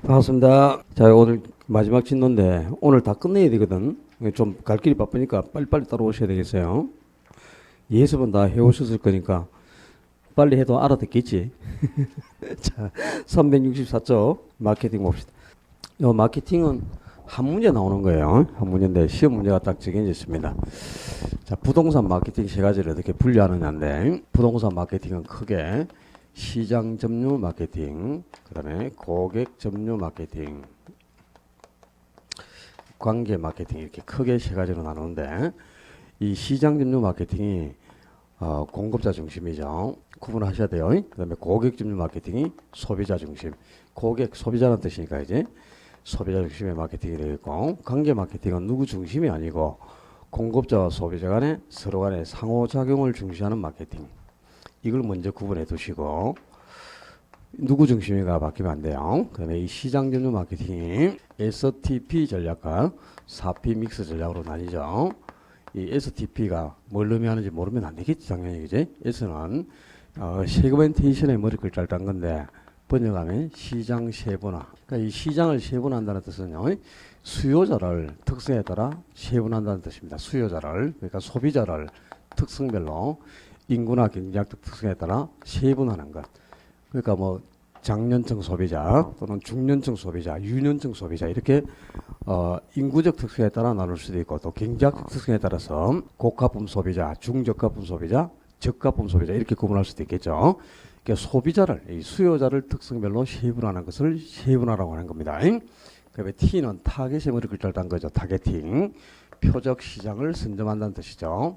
반갑습니다. 자, 오늘 마지막 진도인데 오늘 다 끝내야 되거든. 좀 갈 길이 바쁘니까 빨리빨리 따라오셔야 되겠어요. 예습은 다 해오셨을 거니까 빨리 해도 알아듣겠지. 자, 364쪽 마케팅 봅시다. 요 마케팅은 한 문제 나오는 거예요. 한 문제인데 시험 문제가 딱 정해져 있습니다. 자, 부동산 마케팅 세 가지를 어떻게 분류하느냐인데, 부동산 마케팅은 크게 시장 점유 마케팅, 그 다음에 고객 점유 마케팅, 관계 마케팅, 이렇게 크게 세 가지로 나누는데, 이 시장 점유 마케팅이 공급자 중심이죠. 구분하셔야 돼요. 그 다음에 고객 점유 마케팅이 소비자 중심. 고객, 소비자라는 뜻이니까 이제 소비자 중심의 마케팅이 되겠고, 관계 마케팅은 누구 중심이 아니고 공급자와 소비자 간의 서로 간의 상호작용을 중시하는 마케팅. 이걸 먼저 구분해 두시고, 누구 중심이가 바뀌면 안 돼요. 그 다음에 이 시장 점유 마케팅이 STP 전략과 4P 믹스 전략으로 나뉘죠. 이 STP가 뭘 의미하는지 모르면 안 되겠지, 당연히. 그지? S는 세그멘테이션의 머리 글자를 딴 건데, 번역하면 시장 세분화. 그러니까 이 시장을 세분화한다는 뜻은요, 수요자를 특성에 따라 세분화한다는 뜻입니다. 수요자를, 그러니까 소비자를 특성별로 인구나 경제학 특성에 따라 세분화하는 것. 그러니까 뭐 장년층 소비자 또는 중년층 소비자, 유년층 소비자, 이렇게 인구적 특성에 따라 나눌 수도 있고, 또 경제학 특성에 따라서 고가품 소비자, 중저가품 소비자, 저가품 소비자, 이렇게 구분할 수도 있겠죠. 그러니까 소비자를, 이 수요자를 특성별로 세분화하는 것을 세분화라고 하는 겁니다. 그다음에 T는 타겟의 머리 글자를 딴 거죠. 타겟팅, 표적 시장을 선점한다는 뜻이죠.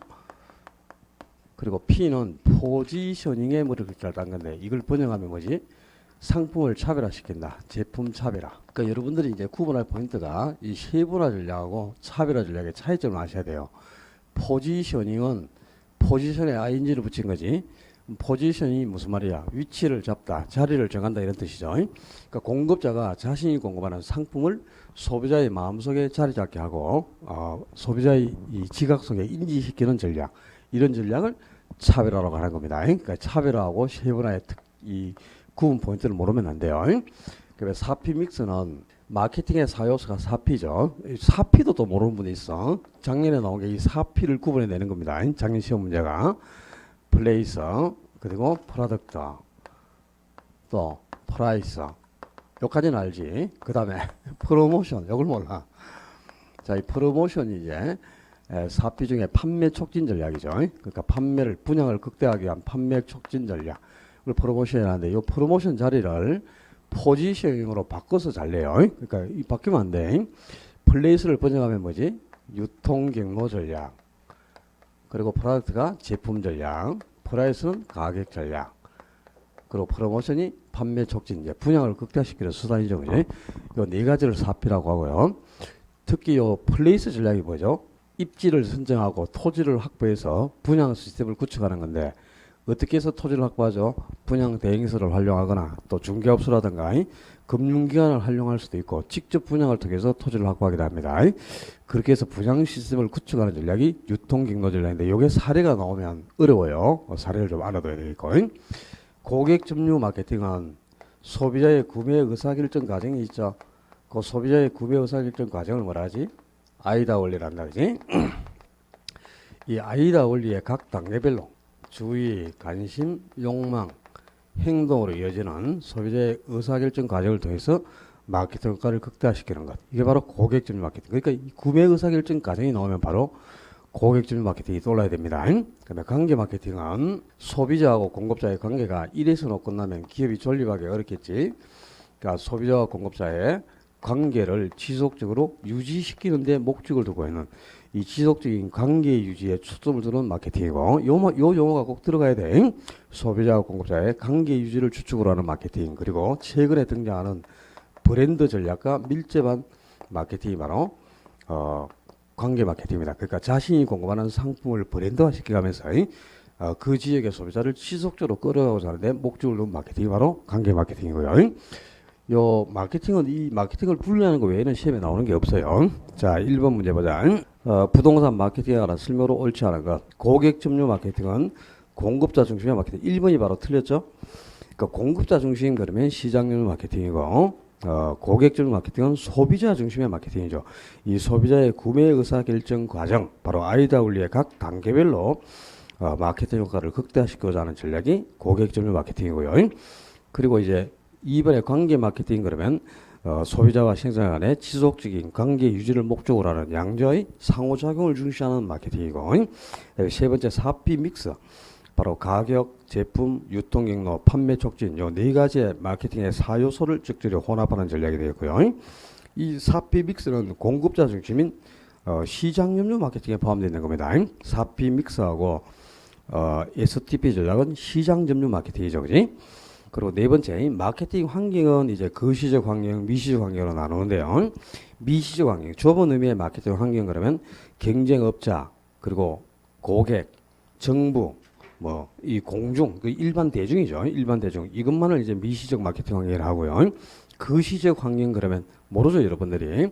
그리고 P는 포지셔닝의 머리 글자를 딴 건데, 이걸 번역하면 뭐지? 상품을 차별화시킨다. 제품 차별화. 그러니까 여러분들이 이제 구분할 포인트가 이 세분화 전략하고 차별화 전략의 차이점을 아셔야 돼요. 포지셔닝은 포지션에 ing를 붙인 거지. 포지션이 무슨 말이야? 위치를 잡다, 자리를 정한다, 이런 뜻이죠. 그러니까 공급자가 자신이 공급하는 상품을 소비자의 마음속에 자리 잡게 하고 소비자의 이 지각 속에 인지시키는 전략, 이런 전략을 차별화라고 하는 겁니다. 그러니까 차별화하고 세분화의 이 구분 포인트를 모르면 안 돼요. 그래서 4P 믹스는 마케팅의 4요소가 4P죠. 4P도 또 모르는 분이 있어. 작년에 나온 게 이 4P를 구분해내는 겁니다. 작년 시험 문제가 플레이스, 그리고 프로덕트, 또 프라이스, 요까지는 알지. 그 다음에 프로모션, 요걸 몰라. 자, 이 프로모션이 이제 4P 중에 판매 촉진 전략이죠. 그러니까 판매를, 분양을 극대화하기 위한 판매 촉진 전략, 이걸 프로모션이라는데, 이 프로모션 자리를 포지셔닝으로 바꿔서 잘 내요. 그러니까 이 바뀌면 안 돼. 플레이스를 번역하면 뭐지? 유통 경로 전략. 그리고 프로덕트가 제품 전략, 프라이스는 가격 전략, 그리고 프로모션이 판매 촉진, 이제 분양을 극대화시키는 수단이죠. 그지? 요 네 가지를 4P라고 하고요. 특히 요 플레이스 전략이 뭐죠? 입지를 선정하고 토지를 확보해서 분양 시스템을 구축하는 건데, 어떻게 해서 토지를 확보하죠? 분양 대행사를 활용하거나 또 중개업소라든가 금융기관을 활용할 수도 있고, 직접 분양을 통해서 토지를 확보하기도 합니다. 그렇게 해서 분양 시스템을 구축하는 전략이 유통경로 전략인데, 이게 사례가 나오면 어려워요. 사례를 좀 알아둬야 되겠고. 고객 점유 마케팅은 소비자의 구매 의사결정 과정이 있죠. 그 소비자의 구매 의사결정 과정을 뭐라 하지? 아이다 원리란다, 그지? 이 아이다 원리의 각 단계별로 주의, 관심, 욕망, 행동으로 이어지는 소비자의 의사결정 과정을 통해서 마케팅 효과를 극대화시키는 것. 이게 바로 고객 점유 마케팅. 그러니까 이 구매 의사결정 과정이 나오면 바로 고객 점유 마케팅이 떠올라야 됩니다. 그다음에 관계 마케팅은 소비자하고 공급자의 관계가 1에서 끝나면 기업이 존립하기 어렵겠지. 그러니까 소비자와 공급자의 관계를 지속적으로 유지시키는 데 목적을 두고 있는 이 지속적인 관계 유지에 초점을 두는 마케팅이고, 요 용어가 꼭 들어가야 돼. 소비자와 공급자의 관계 유지를 주축으로 하는 마케팅, 그리고 최근에 등장하는 브랜드 전략과 밀접한 마케팅이 바로 관계 마케팅입니다. 그러니까 자신이 공급하는 상품을 브랜드화 시켜가면서 그 지역의 소비자를 지속적으로 끌어가고자 하는데 목적을 둔 마케팅이 바로 관계 마케팅이고요. 요 마케팅은, 이 마케팅을 분류하는 거 외에는 시험에 나오는 게 없어요. 자, 1번 문제 보자. 부동산 마케팅에 관한 설명으로 옳지 않은 것. 고객 점유 마케팅은 공급자 중심의 마케팅. 1번이 바로 틀렸죠. 그러니까 공급자 중심 그러면 시장 점유 마케팅이고, 고객 중심 마케팅은 소비자 중심의 마케팅이죠. 이 소비자의 구매 의사 결정 과정, 바로 IW의 각 단계별로 마케팅 효과를 극대화시키고자 하는 전략이 고객 중심 마케팅이고요. 그리고 이제 2번의 관계 마케팅 그러면 소비자와 생산자 간의 지속적인 관계 유지를 목적으로 하는 양자의 상호작용을 중시하는 마케팅이고, 세 번째 4P 믹스, 바로 가격, 제품, 유통 경로, 판매 촉진 요 네 가지의 마케팅의 4요소를 적절히 혼합하는 전략이 되었고요. 이 4P 믹스는 공급자 중심인 시장 점유 마케팅에 포함되어 있는 겁니다. 4P 믹스하고 STP 전략은 시장 점유 마케팅이죠, 그지? 그리고 네 번째 마케팅 환경은 이제 거시적 환경, 미시적 환경으로 나누는데요. 미시적 환경, 좁은 의미의 마케팅 환경 그러면 경쟁업자, 그리고 고객, 정부, 뭐 이 공중, 그 일반 대중이죠. 일반 대중 이것만을 이제 미시적 마케팅 환경이라고 하고요. 거시적 환경 그러면 모르죠, 여러분들이.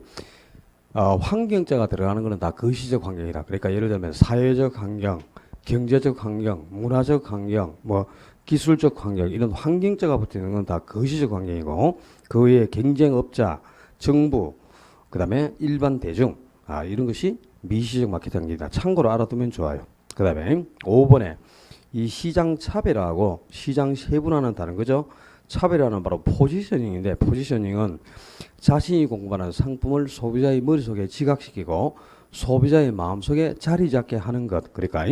환경자가 들어가는 거는 다 거시적 환경이라. 그러니까 예를 들면 사회적 환경, 경제적 환경, 문화적 환경, 뭐 기술적 환경, 이런 환경자가 붙는 건 다 거시적 환경이고, 그 외에 경쟁업자, 정부, 그 다음에 일반 대중, 이런 것이 미시적 마케팅 환경이다. 참고로 알아두면 좋아요. 그 다음에 5번에 이 시장 차별화하고 시장 세분화는 다른 거죠. 차별화는 바로 포지셔닝인데, 포지셔닝은 자신이 공급하는 상품을 소비자의 머릿속에 지각시키고 소비자의 마음속에 자리 잡게 하는 것. 그러니까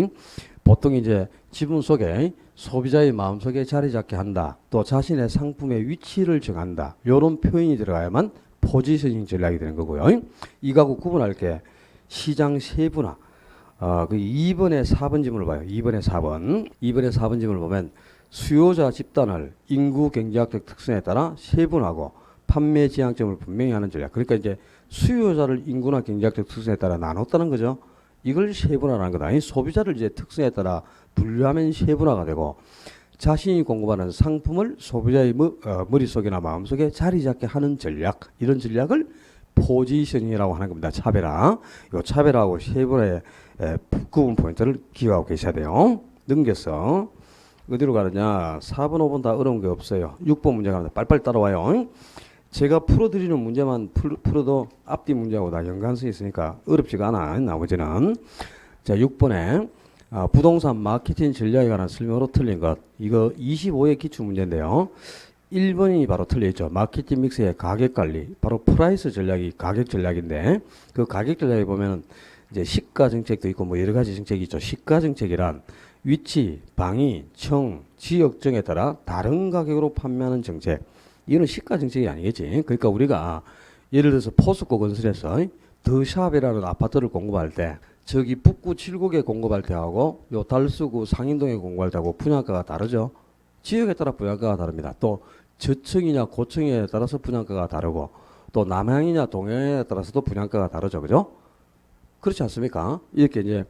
보통 이제 지분 속에 소비자의 마음속에 자리 잡게 한다. 또 자신의 상품의 위치를 정한다. 이런 표현이 들어가야만 포지셔닝 전략이 되는 거고요. 이거하고 구분할 게 시장 세분화. 그 2번에 4번 지문을 봐요. 2번에 4번. 2번에 4번 지문을 보면 수요자 집단을 인구 경제학적 특성에 따라 세분하고 판매 지향점을 분명히 하는 전략. 그러니까 이제 수요자를 인구나 경제학적 특성에 따라 나눴다는 거죠. 이걸 세분화라는 거다. 소비자를 이제 특성에 따라 분류하면 세분화가 되고, 자신이 공급하는 상품을 소비자의 머릿속이나 마음속에 자리 잡게 하는 전략, 이런 전략을 포지셔닝이라고 하는 겁니다. 차별화. 이 차별화하고 세분화의 구분 포인트를 기억하고 계셔야 돼요. 넘겨서 어디로 가느냐. 4번 5번 다 어려운 게 없어요. 6번 문제 갑니다. 빨리빨리 따라와요. 제가 풀어드리는 문제만 풀어도 앞뒤 문제하고 다 연관성이 있으니까 어렵지가 않아. 나머지는. 자, 6번에 부동산 마케팅 전략에 관한 설명으로 틀린 것. 이거 25의 기출문제인데요. 1번이 바로 틀려있죠. 마케팅 믹스의 가격 관리. 바로 프라이스 전략이 가격 전략인데, 그 가격 전략에 보면 이제 시가 정책도 있고 뭐 여러 가지 정책이 있죠. 시가 정책이란 위치, 방위, 청, 지역정에 따라 다른 가격으로 판매하는 정책. 이거는 시가 정책이 아니겠지. 그러니까 우리가 예를 들어서 포스코 건설에서 더샵이라는 아파트를 공급할 때, 저기 북구 7구에 공급할 때하고 요 달수구 상인동에 공급할 때하고 분양가가 다르죠. 지역에 따라 분양가가 다릅니다. 또 저층이냐 고층에 따라서 분양가가 다르고, 또 남향이냐 동향에 따라서도 분양가가 다르죠. 그죠? 그렇지 않습니까? 이렇게 이제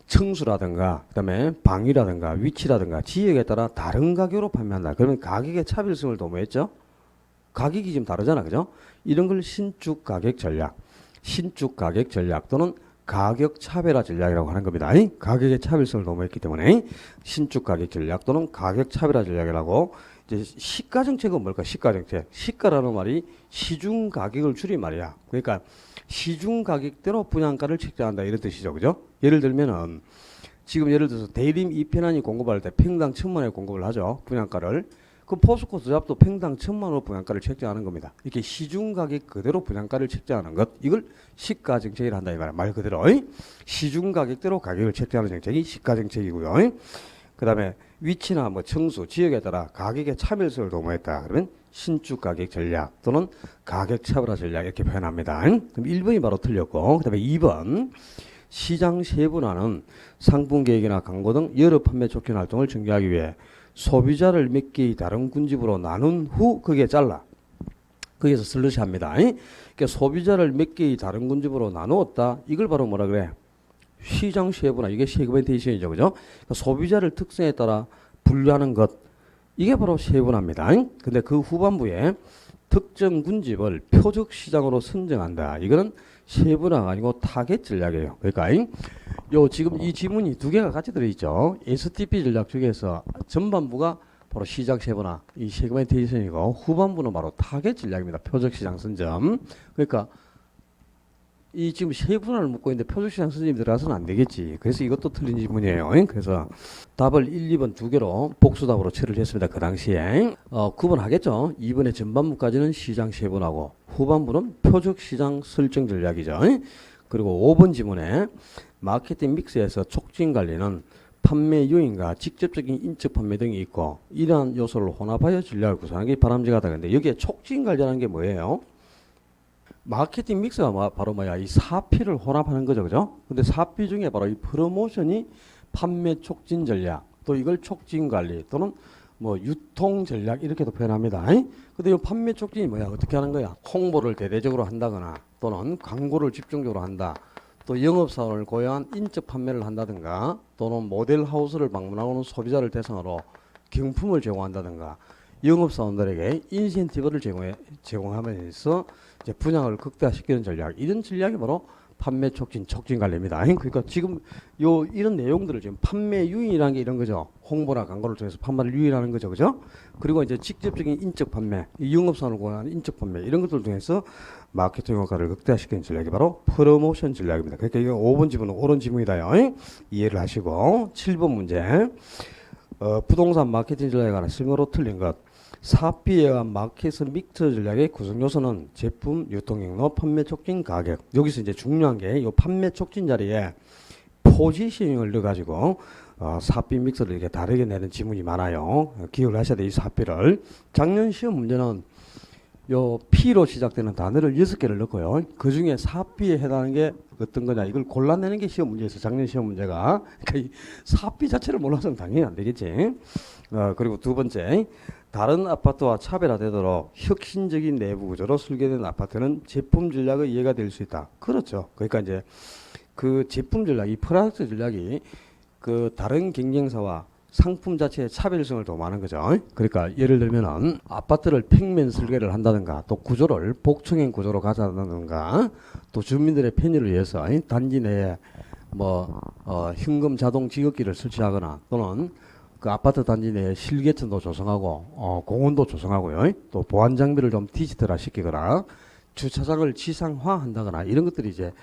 층수라든가 그다음에 방위라든가 위치라든가 지역에 따라 다른 가격으로 판매한다. 그러면 가격의 차별성을 도모했죠. 가격이 좀 다르잖아. 그죠? 이런 걸 신축 가격 전략, 신축 가격 전략 또는 가격 차별화 전략이라고 하는 겁니다. 가격의 차별성을 도모했기 때문에 신축 가격 전략 또는 가격 차별화 전략이라고. 이제 시가 정책은 뭘까? 시가 정책. 시가라는 말이 시중 가격을 줄인 말이야. 그러니까 시중 가격대로 분양가를 책정한다, 이런 뜻이죠. 그죠? 예를 들면은 지금 예를 들어서 대림 이편안이 공급할 때 평당 1,000만 원에 공급을 하죠. 분양가를. 그럼 포스코 더샵도 평당 1,000만 원 분양가를 책정하는 겁니다. 이렇게 시중 가격 그대로 분양가를 책정하는 것, 이걸 시가 정책이라 한다 이 말이야. 말 그대로 시중 가격대로 가격을 책정하는 정책이 시가 정책이고요. 그다음에 위치나 뭐 청수, 지역에 따라 가격의 차별성을 도모했다. 그러면 신축 가격 전략 또는 가격 차별화 전략, 이렇게 표현합니다. 그럼 1번이 바로 틀렸고, 그 다음에 2번 시장 세분화는 상품 계획이나 광고 등 여러 판매 촉진 활동을 전개하기 위해 소비자를 몇 개의 다른 군집으로 나눈 후 거기에 잘라. 거기에서 슬러시 합니다. 그러니까 소비자를 몇 개의 다른 군집으로 나누었다. 이걸 바로 뭐라 그래? 시장 세분화. 이게 세그멘테이션이죠. 그죠? 그러니까 소비자를 특성에 따라 분류하는 것. 이게 바로 세분화입니다. 근데 그 후반부에 특정 군집을 표적 시장으로 선정한다. 이거는 세분화가 아니고 타겟 전략이에요. 그러니까 요 지금 이 지문이 두 개가 같이 들어있죠. STP 전략 중에서 전반부가 바로 시장 세분화, 이 세그멘테이션이고 후반부는 바로 타겟 전략입니다. 표적 시장 선점. 그러니까 이 지금 세분화를 묻고 있는데 표적 시장 선점이 들어가서는 안 되겠지. 그래서 이것도 틀린 질문이에요. 그래서 답을 1, 2번 두 개로 복수답으로 처리를 했습니다. 그 당시에 구분하겠죠. 2번의 전반부까지는 시장 세분화고 후반부는 표적 시장 설정 전략이죠. 그리고 5번 지문에 마케팅 믹스에서 촉진 관리는 판매 요인과 직접적인 인적 판매 등이 있고 이러한 요소를 혼합하여 전략을 구성하는 게 바람직하다. 근데 여기에 촉진 관리라는 게 뭐예요? 마케팅 믹스가 바로 뭐야? 이 4P를 혼합하는 거죠. 그죠? 근데 4P 중에 바로 이 프로모션이 판매 촉진 전략, 또 이걸 촉진 관리 또는 뭐 유통 전략 이렇게도 표현합니다. 근데 이 판매 촉진이 뭐야? 어떻게 하는 거야? 홍보를 대대적으로 한다거나 또는 광고를 집중적으로 한다. 또 영업사원을 고려한 인적 판매를 한다든가 또는 모델 하우스를 방문하고는 소비자를 대상으로 경품을 제공한다든가 영업사원들에게 인센티브를 제공하면서 이제 분양을 극대화시키는 전략, 이런 전략이 바로 판매 촉진 관리입니다. 그러니까 지금 이런 내용들을 지금 판매 유인이라는 게 이런 거죠. 홍보나 광고를 통해서 판매를 유인하는 거죠. 그죠? 그리고 이제 직접적인 인적 판매, 영업사원을 고려한 인적 판매 이런 것들을 통해서 마케팅 효과를 극대화시키는 전략이 바로 프로모션 전략입니다. 그러니까 이거 5번 지문은 옳은 지문이다요. 이해를 하시고 7번 문제 부동산 마케팅 전략에 관한 설명으로 틀린 것. 4P에 의한 마켓 믹스 전략의 구성 요소는 제품, 유통경로, 판매 촉진, 가격. 여기서 이제 중요한 게 이 판매 촉진 자리에 포지셔닝을 넣어가지고 4P 믹스를 이렇게 다르게 내는 지문이 많아요. 기억을 하셔야 돼요. 이 4P를. 작년 시험 문제는 요 P로 시작되는 단어를 6개를 넣고요. 그 중에 4P에 해당하는 게 어떤 거냐. 이걸 골라내는 게 시험 문제였어요. 작년 시험 문제가. 그러니까 이 4P 자체를 몰라서는 당연히 안 되겠지. 그리고 두 번째. 다른 아파트와 차별화되도록 혁신적인 내부 구조로 설계된 아파트는 제품 전략의 이해가 될 수 있다. 그렇죠. 그러니까 이제 그 제품 전략, 이 프로덕트 전략이 그 다른 경쟁사와 상품 자체의 차별성을 도모하는 거죠. 그러니까 예를 들면은 아파트를 평면 설계를 한다든가 또 구조를 복층형 구조로 가져다든가 또 주민들의 편의를 위해서 단지 내에 현금 자동 지급기를 설치하거나 또는 그 아파트 단지 내에 실개천도 조성하고 공원도 조성하고요. 또 보안 장비를 좀 디지털화 시키거나 주차장을 지상화한다거나 이런 것들이 이제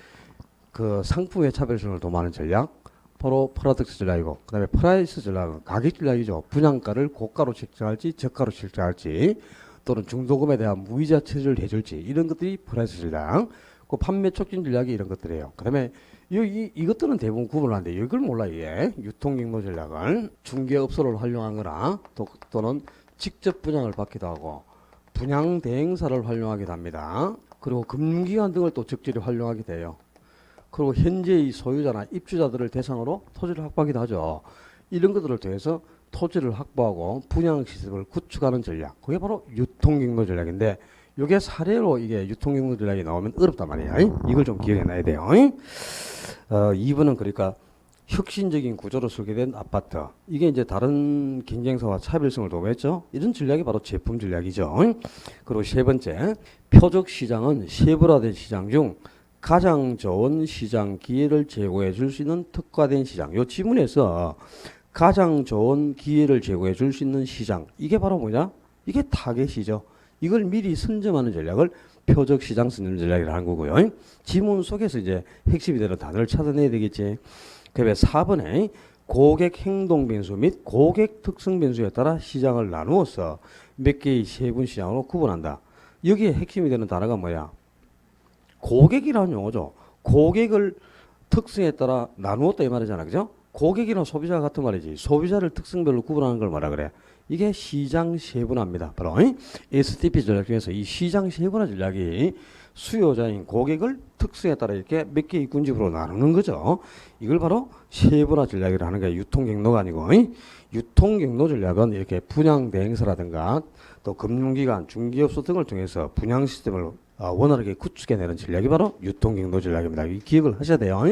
그 상품의 차별성을 도모하는 전략, 바로 프로덕트 전략이고, 그다음에 프라이스 전략은 가격 전략이죠. 분양가를 고가로 책정할지 저가로 책정할지 또는 중도금에 대한 무이자 처리를 해줄지 이런 것들이 프라이스 전략. 그 판매 촉진 전략이 이런 것들이에요. 그다음에 이것들은 대부분 구분하는데 이걸 몰라. 이게 유통경로 전략을 중개업소를 활용하거나 또는 직접 분양을 받기도 하고 분양 대행사를 활용하기도 합니다. 그리고 금융기관 등을 또 적절히 활용하게 돼요. 그리고 현재의 소유자나 입주자들을 대상으로 토지를 확보하기도 하죠. 이런 것들을 통해서 토지를 확보하고 분양 시스템을 구축하는 전략, 그게 바로 유통경로 전략인데 이게 사례로 이게 유통경로 전략이 나오면 어렵단 말이야. 이걸 좀 기억해놔야 돼요. 2번은 그러니까 혁신적인 구조로 설계된 아파트, 이게 이제 다른 경쟁사와 차별성을 도모했죠. 이런 전략이 바로 제품 전략이죠. 그리고 세 번째, 표적 시장은 세분화된 시장 중 가장 좋은 시장 기회를 제공해 줄 수 있는 특화된 시장. 요 지문에서 가장 좋은 기회를 제공해 줄 수 있는 시장, 이게 바로 뭐냐? 이게 타겟이죠. 이걸 미리 선점하는 전략을 표적 시장 선점 전략이라는 거고요. 지문 속에서 이제 핵심이 되는 단어를 찾아내야 되겠지. 그다음에 4번에 고객 행동 변수 및 고객 특성 변수에 따라 시장을 나누어서 몇 개의 세분 시장으로 구분한다. 여기에 핵심이 되는 단어가 뭐야? 고객이라는 용어죠. 고객을 특성에 따라 나누었다 이 말이잖아. 그죠? 고객이랑 소비자 같은 말이지. 소비자를 특성별로 구분하는 걸 뭐라 그래? 이게 시장 세분화입니다. 바로 STP 전략 중에서 이 시장 세분화 전략이 수요자인 고객을 특성에 따라 이렇게 몇 개의 군집으로 나누는 거죠. 이걸 바로 세분화 전략이라고 하는 게 유통경로가 아니고, 유통경로 전략은 이렇게 분양 대행사라든가 또 금융기관, 중개업소 등을 통해서 분양 시스템을 원활하게 구축해내는 전략이 바로 유통경로 전략입니다. 이 기억을 하셔야 돼요.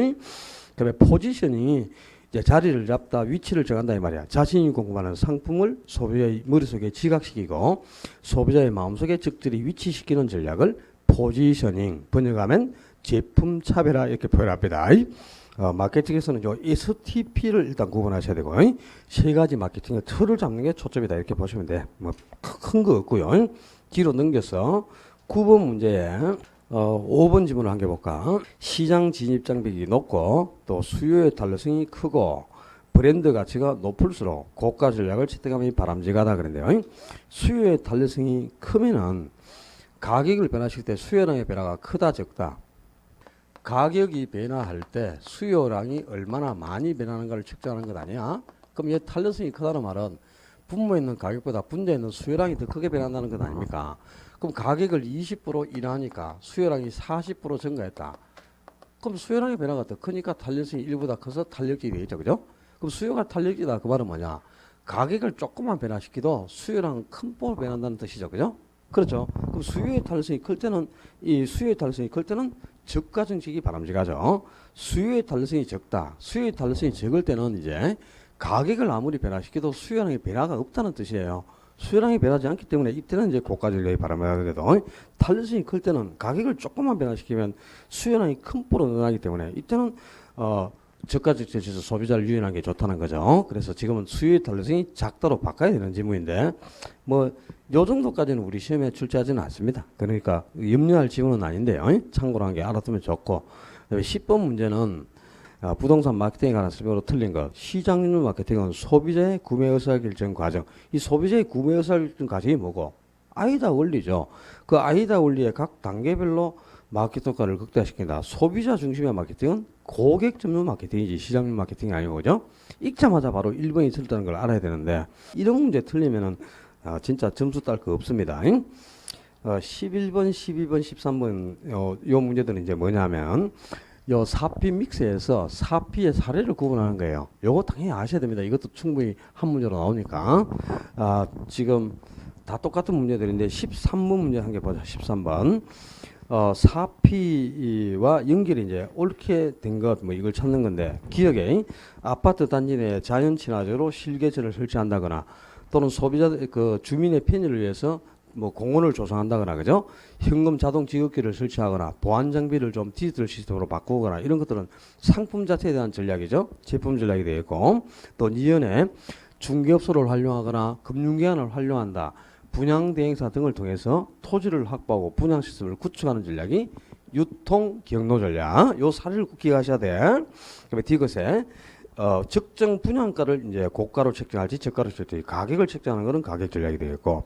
그다음에 포지션이 이제 자리를 잡다, 위치를 정한다 이 말이야. 자신이 공급하는 상품을 소비자의 머릿속에 지각시키고 소비자의 마음속에 적절히 위치시키는 전략을 포지셔닝, 번역하면 제품 차별화 이렇게 표현합니다. 마케팅에서는 요 STP를 일단 구분하셔야 되고, 세 가지 마케팅의 틀을 잡는 게 초점이다. 이렇게 보시면 돼. 뭐 큰 거 없고요. 뒤로 넘겨서 9번 문제에 5번 지문을 한 개 볼까? 시장 진입 장벽이 높고 또 수요의 탄력성이 크고 브랜드 가치가 높을수록 고가 전략을 채택함이 바람직하다 그런데요. 수요의 탄력성이 크면은 가격을 변화시킬 때 수요량의 변화가 크다 적다. 가격이 변화할 때 수요량이 얼마나 많이 변하는가를 측정하는 것 아니야? 그럼 얘 탄력성이 크다는 말은 분모에 있는 가격보다 분자에 있는 수요량이 더 크게 변한다는 것 아닙니까? 그럼 가격을 20% 인하하니까 수요량이 40% 증가했다. 그럼 수요량의 변화가 더 크니까 탄력성이 1보다 커서 탄력적이 되겠죠. 그죠? 그럼 수요가 탄력적이다. 그 말은 뭐냐? 가격을 조금만 변화시키도 수요량 큰 폭으로 변한다는 뜻이죠. 그죠? 그렇죠. 그럼 수요의 탄력성이 클 때는 저가 정책이 바람직하죠. 수요의 탄력성이 적다. 수요의 탄력성이 적을 때는 이제 가격을 아무리 변화시켜도 수요량의 변화가 없다는 뜻이에요. 수요량이 변하지 않기 때문에 이때는 이제 고가 전략이 바람직하게도 탄력성이 클 때는 가격을 조금만 변화시키면 수요량이 큰 폭으로 늘어나기 때문에 이때는 저가 정책에서 소비자를 유인하는 게 좋다는 거죠. 그래서 지금은 수요의 탄력성이 작다로 바꿔야 되는 지문인데 뭐 요 정도까지는 우리 시험에 출제하지는 않습니다. 그러니까 염려할 지문은 아닌데요. 참고로 한 게 알아두면 좋고 10번 문제는 부동산 마케팅에 관한 설명으로 틀린 것. 시장률 마케팅은 소비자의 구매 의사결정 과정. 이 소비자의 구매 의사결정 과정이 뭐고? 아이다 원리죠. 그 아이다 원리의 각 단계별로 마케팅 효과를 극대화시킨다. 소비자 중심의 마케팅은 고객 전문 마케팅이지 시장률 마케팅이 아니고 그죠? 읽자마자 바로 1번이 틀렸다는 걸 알아야 되는데 이런 문제 틀리면은 진짜 점수 딸 거 없습니다. 11번, 12번, 13번 요 문제들은 이제 뭐냐면 요 사피 믹스에서 사피의 사례를 구분하는 거예요. 요거 당연히 아셔야 됩니다. 이것도 충분히 한 문제로 나오니까. 지금 다 똑같은 문제들인데 13번 문제 한 개 보자. 13번. 사피와 연결이 이제 옳게 된 것, 뭐 이걸 찾는 건데, 기억에 아파트 단지 내에 자연 친화적으로 실개천을 설치한다거나 또는 소비자, 주민의 편의를 위해서 뭐 공원을 조성한다거나 그죠? 현금 자동 지급기를 설치하거나 보안 장비를 좀 디지털 시스템으로 바꾸거나 이런 것들은 상품 자체에 대한 전략이죠. 제품 전략이 되어 있고 또 니은에 중개업소를 활용하거나 금융기관을 활용한다. 분양 대행사 등을 통해서 토지를 확보하고 분양 시스템을 구축하는 전략이 유통 경로 전략. 요 사례를 꼭 기억하셔야 돼. 그다음에 디귿에 적정 분양가를 이제 고가로 책정할지 저가로 책정할지 가격을 책정하는 것은 가격 전략이 되겠고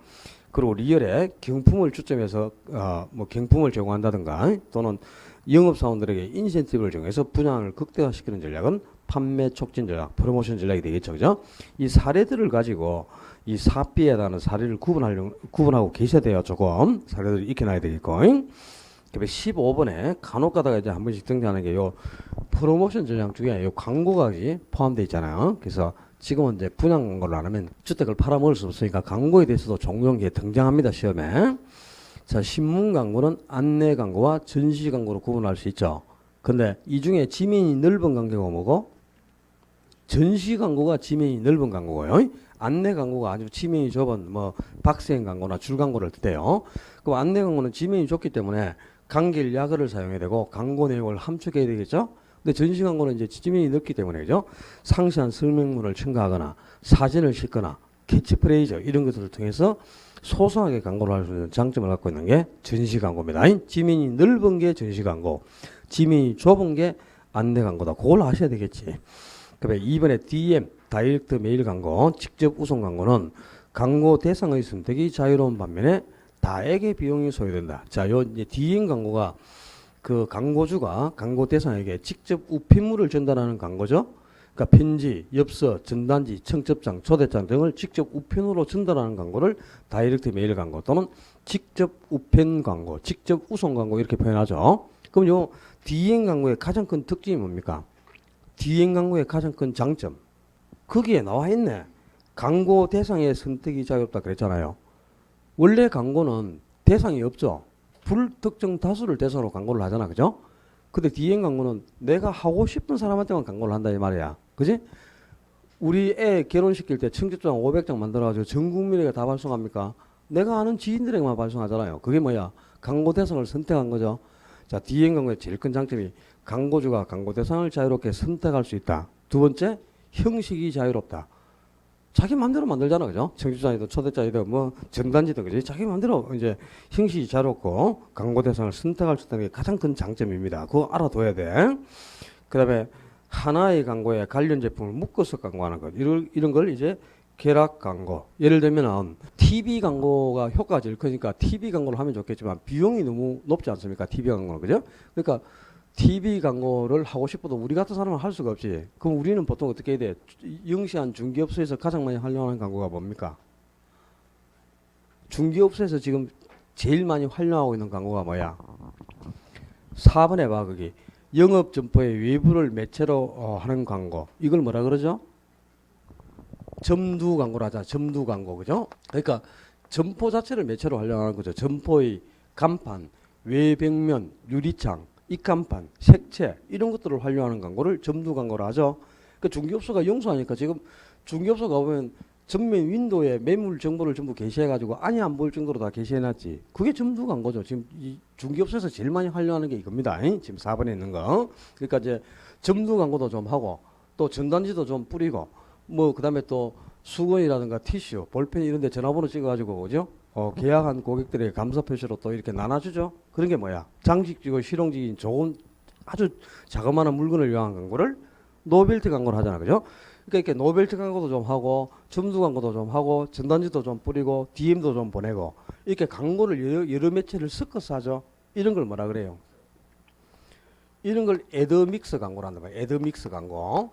그리고 리얼에 경품을 주점해서 뭐 경품을 제공한다든가 또는 영업사원들에게 인센티브를 정해서 분양을 극대화시키는 전략은 판매 촉진 전략, 프로모션 전략이 되겠죠. 그죠? 이 사례들을 가지고 이 사피에 대한 사례를 구분하고 계셔야 돼요. 조금 사례들을 익혀놔야 되겠고. 그다음에 15번에 간혹 가다가 이제 한 번씩 등장하는 게 요 프로모션 전략 중에 요 광고각이 포함되어 있잖아요. 그래서 지금은 이제 분양 광고를 안 하면 주택을 팔아먹을 수 없으니까 광고에 대해서도 종종 등장합니다. 시험에. 자, 신문 광고는 안내 광고와 전시 광고로 구분할 수 있죠. 근데 이 중에 지면이 넓은 광고가 뭐고? 전시 광고가 지면이 넓은 광고고요. 안내 광고가 아주 지면이 좁은 뭐 박스행 광고나 줄 광고를 뜻해요. 그럼 안내 광고는 지면이 좁기 때문에 간길 야거를 사용해야 되고 광고 내용을 함축해야 되겠죠. 근데 전시 광고는 이제 지면이 넓기 때문에 그죠. 상세한 설명문을 첨가하거나 사진을 싣거나 캐치프레이즈 이런 것들을 통해서 소소하게 광고를 할 수 있는 장점을 갖고 있는 게 전시 광고입니다. 지면이 넓은 게 전시 광고, 지면이 좁은 게 안내 광고다. 그걸 아셔야 되겠지. 그다음에 2번에 DM 다이렉트 메일 광고, 직접 우선 광고는 광고 대상의 선택이 자유로운 반면에 다액의 비용이 소요된다. 자, 요 이제 DM 광고가 그 광고주가 광고 대상에게 직접 우편물을 전달하는 광고죠. 그러니까 편지, 엽서, 전단지, 청첩장, 초대장 등을 직접 우편으로 전달하는 광고를 다이렉트 메일 광고 또는 직접 우편 광고, 직접 우선 광고 이렇게 표현하죠. 그럼 요 DM 광고의 가장 큰 특징이 뭡니까? DM 광고의 가장 큰 장점. 거기에 나와 있네. 광고 대상의 선택이 자유롭다 그랬잖아요. 원래 광고는 대상이 없죠. 불특정 다수를 대상으로 광고를 하잖아. 그죠? 근데 DM 광고는 내가 하고 싶은 사람한테만 광고를 한다 이 말이야. 그지? 우리 애 결혼시킬 때 청첩장 500장 만들어가지고 전 국민에게 다 발송합니까? 내가 아는 지인들에게만 발송하잖아요. 그게 뭐야? 광고 대상을 선택한 거죠. 자, DM 광고의 제일 큰 장점이 광고주가 광고 대상을 자유롭게 선택할 수 있다. 두 번째, 형식이 자유롭다. 자기 마음대로 만들잖아, 그죠? 청주자이든 초대자이든 뭐 전단지든 그지? 자기 마음대로 이제 형식이 자유롭고 광고 대상을 선택할 수 있다는 게 가장 큰 장점입니다. 그거 알아둬야 돼. 그다음에 하나의 광고에 관련 제품을 묶어서 광고하는 것, 이런 걸 이제 결합 광고. 예를 들면은 TV 광고가 효과가 제일 크니까 TV 광고를 하면 좋겠지만 비용이 너무 높지 않습니까? TV 광고는, 그죠? 그러니까 TV 광고를 하고 싶어도 우리 같은 사람은 할 수가 없지. 그럼 우리는 보통 어떻게 해야 돼? 영시한 중개업소에서 가장 많이 활용하는 광고가 뭡니까? 중개업소에서 지금 제일 많이 활용하고 있는 광고가 뭐야? 4번에 봐, 거기. 영업 점포의 외부를 매체로 하는 광고. 이걸 뭐라 그러죠? 점두 광고를 하자. 점두 광고, 그죠? 그러니까 점포 자체를 매체로 활용하는 거죠. 점포의 간판, 외벽면, 유리창, 입간판, 색채 이런 것들을 활용하는 광고를 점두 광고를 하죠. 그 중개업소가 용수하니까 지금 중개업소가 보면 전면 윈도우에 매물 정보를 전부 게시해가지고 안이 안 보일 정도로 다 게시해놨지. 그게 점두 광고죠. 지금 이 중개업소에서 제일 많이 활용하는 게 이겁니다. 지금 4번에 있는 거. 그러니까 이제 점두 광고도 좀 하고 또 전단지도 좀 뿌리고 뭐 그다음에 또 수건이라든가 티슈, 볼펜 이런 데 전화번호 찍어가지고 그죠? 계약한 고객들의 감사 표시로 또 이렇게 나눠주죠. 그런 게 뭐야? 장식지고 실용적인 좋은 아주 자그마한 물건을 위한 광고를 노벨티 광고를 하잖아, 그죠? 그러니까 이렇게 노벨티 광고도 좀 하고 점수 광고도 좀 하고 전단지도 좀 뿌리고 DM도 좀 보내고 이렇게 광고를 여러 매체를 섞어서 하죠. 이런 걸 뭐라 그래요? 이런 걸 애드믹스 광고를 한단 말이에요. 애드믹스 광고.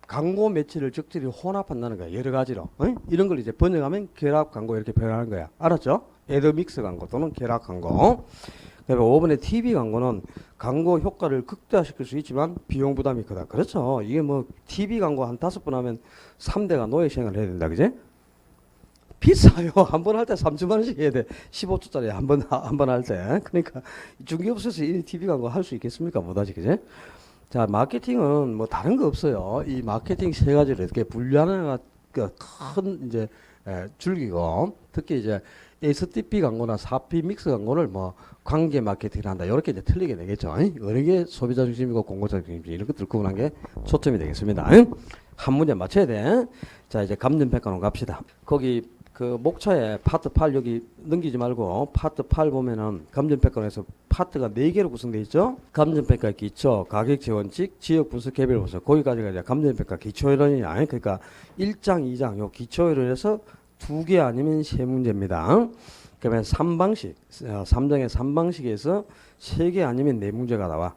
광고 매체를 적절히 혼합한다는 거야. 여러 가지로. 이런 걸 이제 번역하면 결합 광고 이렇게 표현하는 거야. 알았죠? 애드믹스 광고 또는 결합 광고. 그다음에 5번에 TV 광고는 광고 효과를 극대화시킬 수 있지만 비용 부담이 크다. 그렇죠. 이게 뭐 TV 광고 한 5번 하면 3대가 노예 시행을 해야 된다. 그지? 비싸요. 한 번 할 때 3천만 원씩 해야 돼. 15초짜리 한 번 할 때. 그러니까 중개업소에서 이 TV 광고 할 수 있겠습니까? 못하지. 그지? 자, 마케팅은 뭐 다른 거 없어요. 이 마케팅 세 가지를 이렇게 분류하는 큰 이제 줄기고 특히 이제 STP 광고나 4P 믹스 광고를 뭐 관계 마케팅을 한다. 이렇게 이제 틀리게 되겠죠. 어느 게 소비자 중심이고 공급자 중심인지 이런 것들 구분한 게 초점이 되겠습니다. 한 문제 맞춰야 돼. 자, 이제 감정평가로 갑시다. 거기 그 목차에 파트 8 여기 넘기지 말고 파트 8 보면은 감정평가에서 파트가 4개로 구성되어 있죠. 감정평가 기초, 가격 재원칙, 지역 분석, 개별 분석. 거기까지가 이제 감정평가 기초이론이야. 그러니까 1장, 2장 요 기초이론에서 2개 아니면 3문제입니다. 그러면 3방식, 3장의 3방식에서 3개 아니면 4문제가 나와.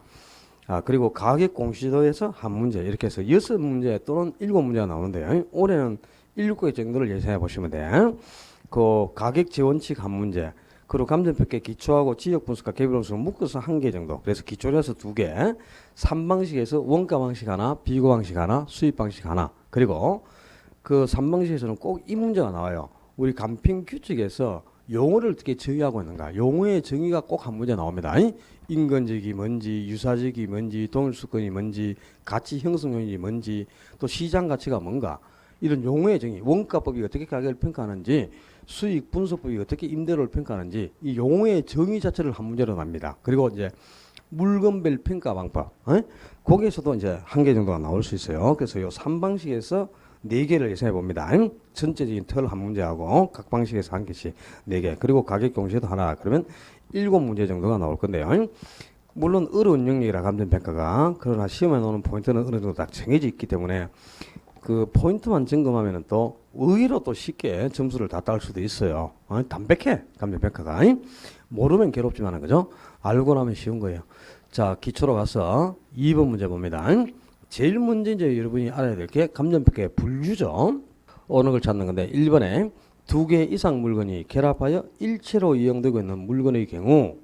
그리고 가격 공시도에서 1문제 이렇게 해서 6문제 또는 7문제가 나오는데요. 올해는 7개 정도를 예상해 보시면 돼. 그 가격 재원칙 1문제, 그리고 감정평가 기초하고 지역 분석과 개별 분석을 묶어서 1개 정도. 그래서 기초에서 2개, 3방식에서 원가 방식 하나, 비교 방식 하나, 수입 방식 하나. 그리고 그 3방식에서는 꼭 이 문제가 나와요. 우리 간평 규칙에서 용어를 어떻게 정의하고 있는가. 용어의 정의가 꼭 한 문제 나옵니다. 인건적이 뭔지, 유사적이 뭔지, 동일수권이 뭔지, 가치 형성률이 뭔지, 또 시장 가치가 뭔가. 이런 용어의 정의, 원가법이 어떻게 가격을 평가하는지, 수익 분석법이 어떻게 임대료를 평가하는지, 이 용어의 정의 자체를 한 문제로 납니다. 그리고 이제 물건별 평가 방법, 거기에서도 이제 1개 정도가 나올 수 있어요. 그래서 요 3방식에서 4개를 예상해 봅니다. 전체적인 틀 한 문제하고 각 방식에서 1개씩 4개, 그리고 가격 공시도 하나. 그러면 7문제 정도가 나올 건데요. 물론 어려운 영역이라 감정평가가, 그러나 시험에 나오는 포인트는 어느 정도 딱 정해져 있기 때문에 그 포인트만 점검하면은 또 의외로 또 쉽게 점수를 다 딸 수도 있어요. 담백해 감정평가가. 모르면 괴롭지만은 그죠? 알고 나면 쉬운 거예요. 자, 기초로 가서 2번 문제 봅니다. 제일 먼저 이제 여러분이 알아야 될 게 감정평가의 분류죠. 어느 걸 찾는 건데 1번에 2개 이상 물건이 결합하여 일체로 이용되고 있는 물건의 경우,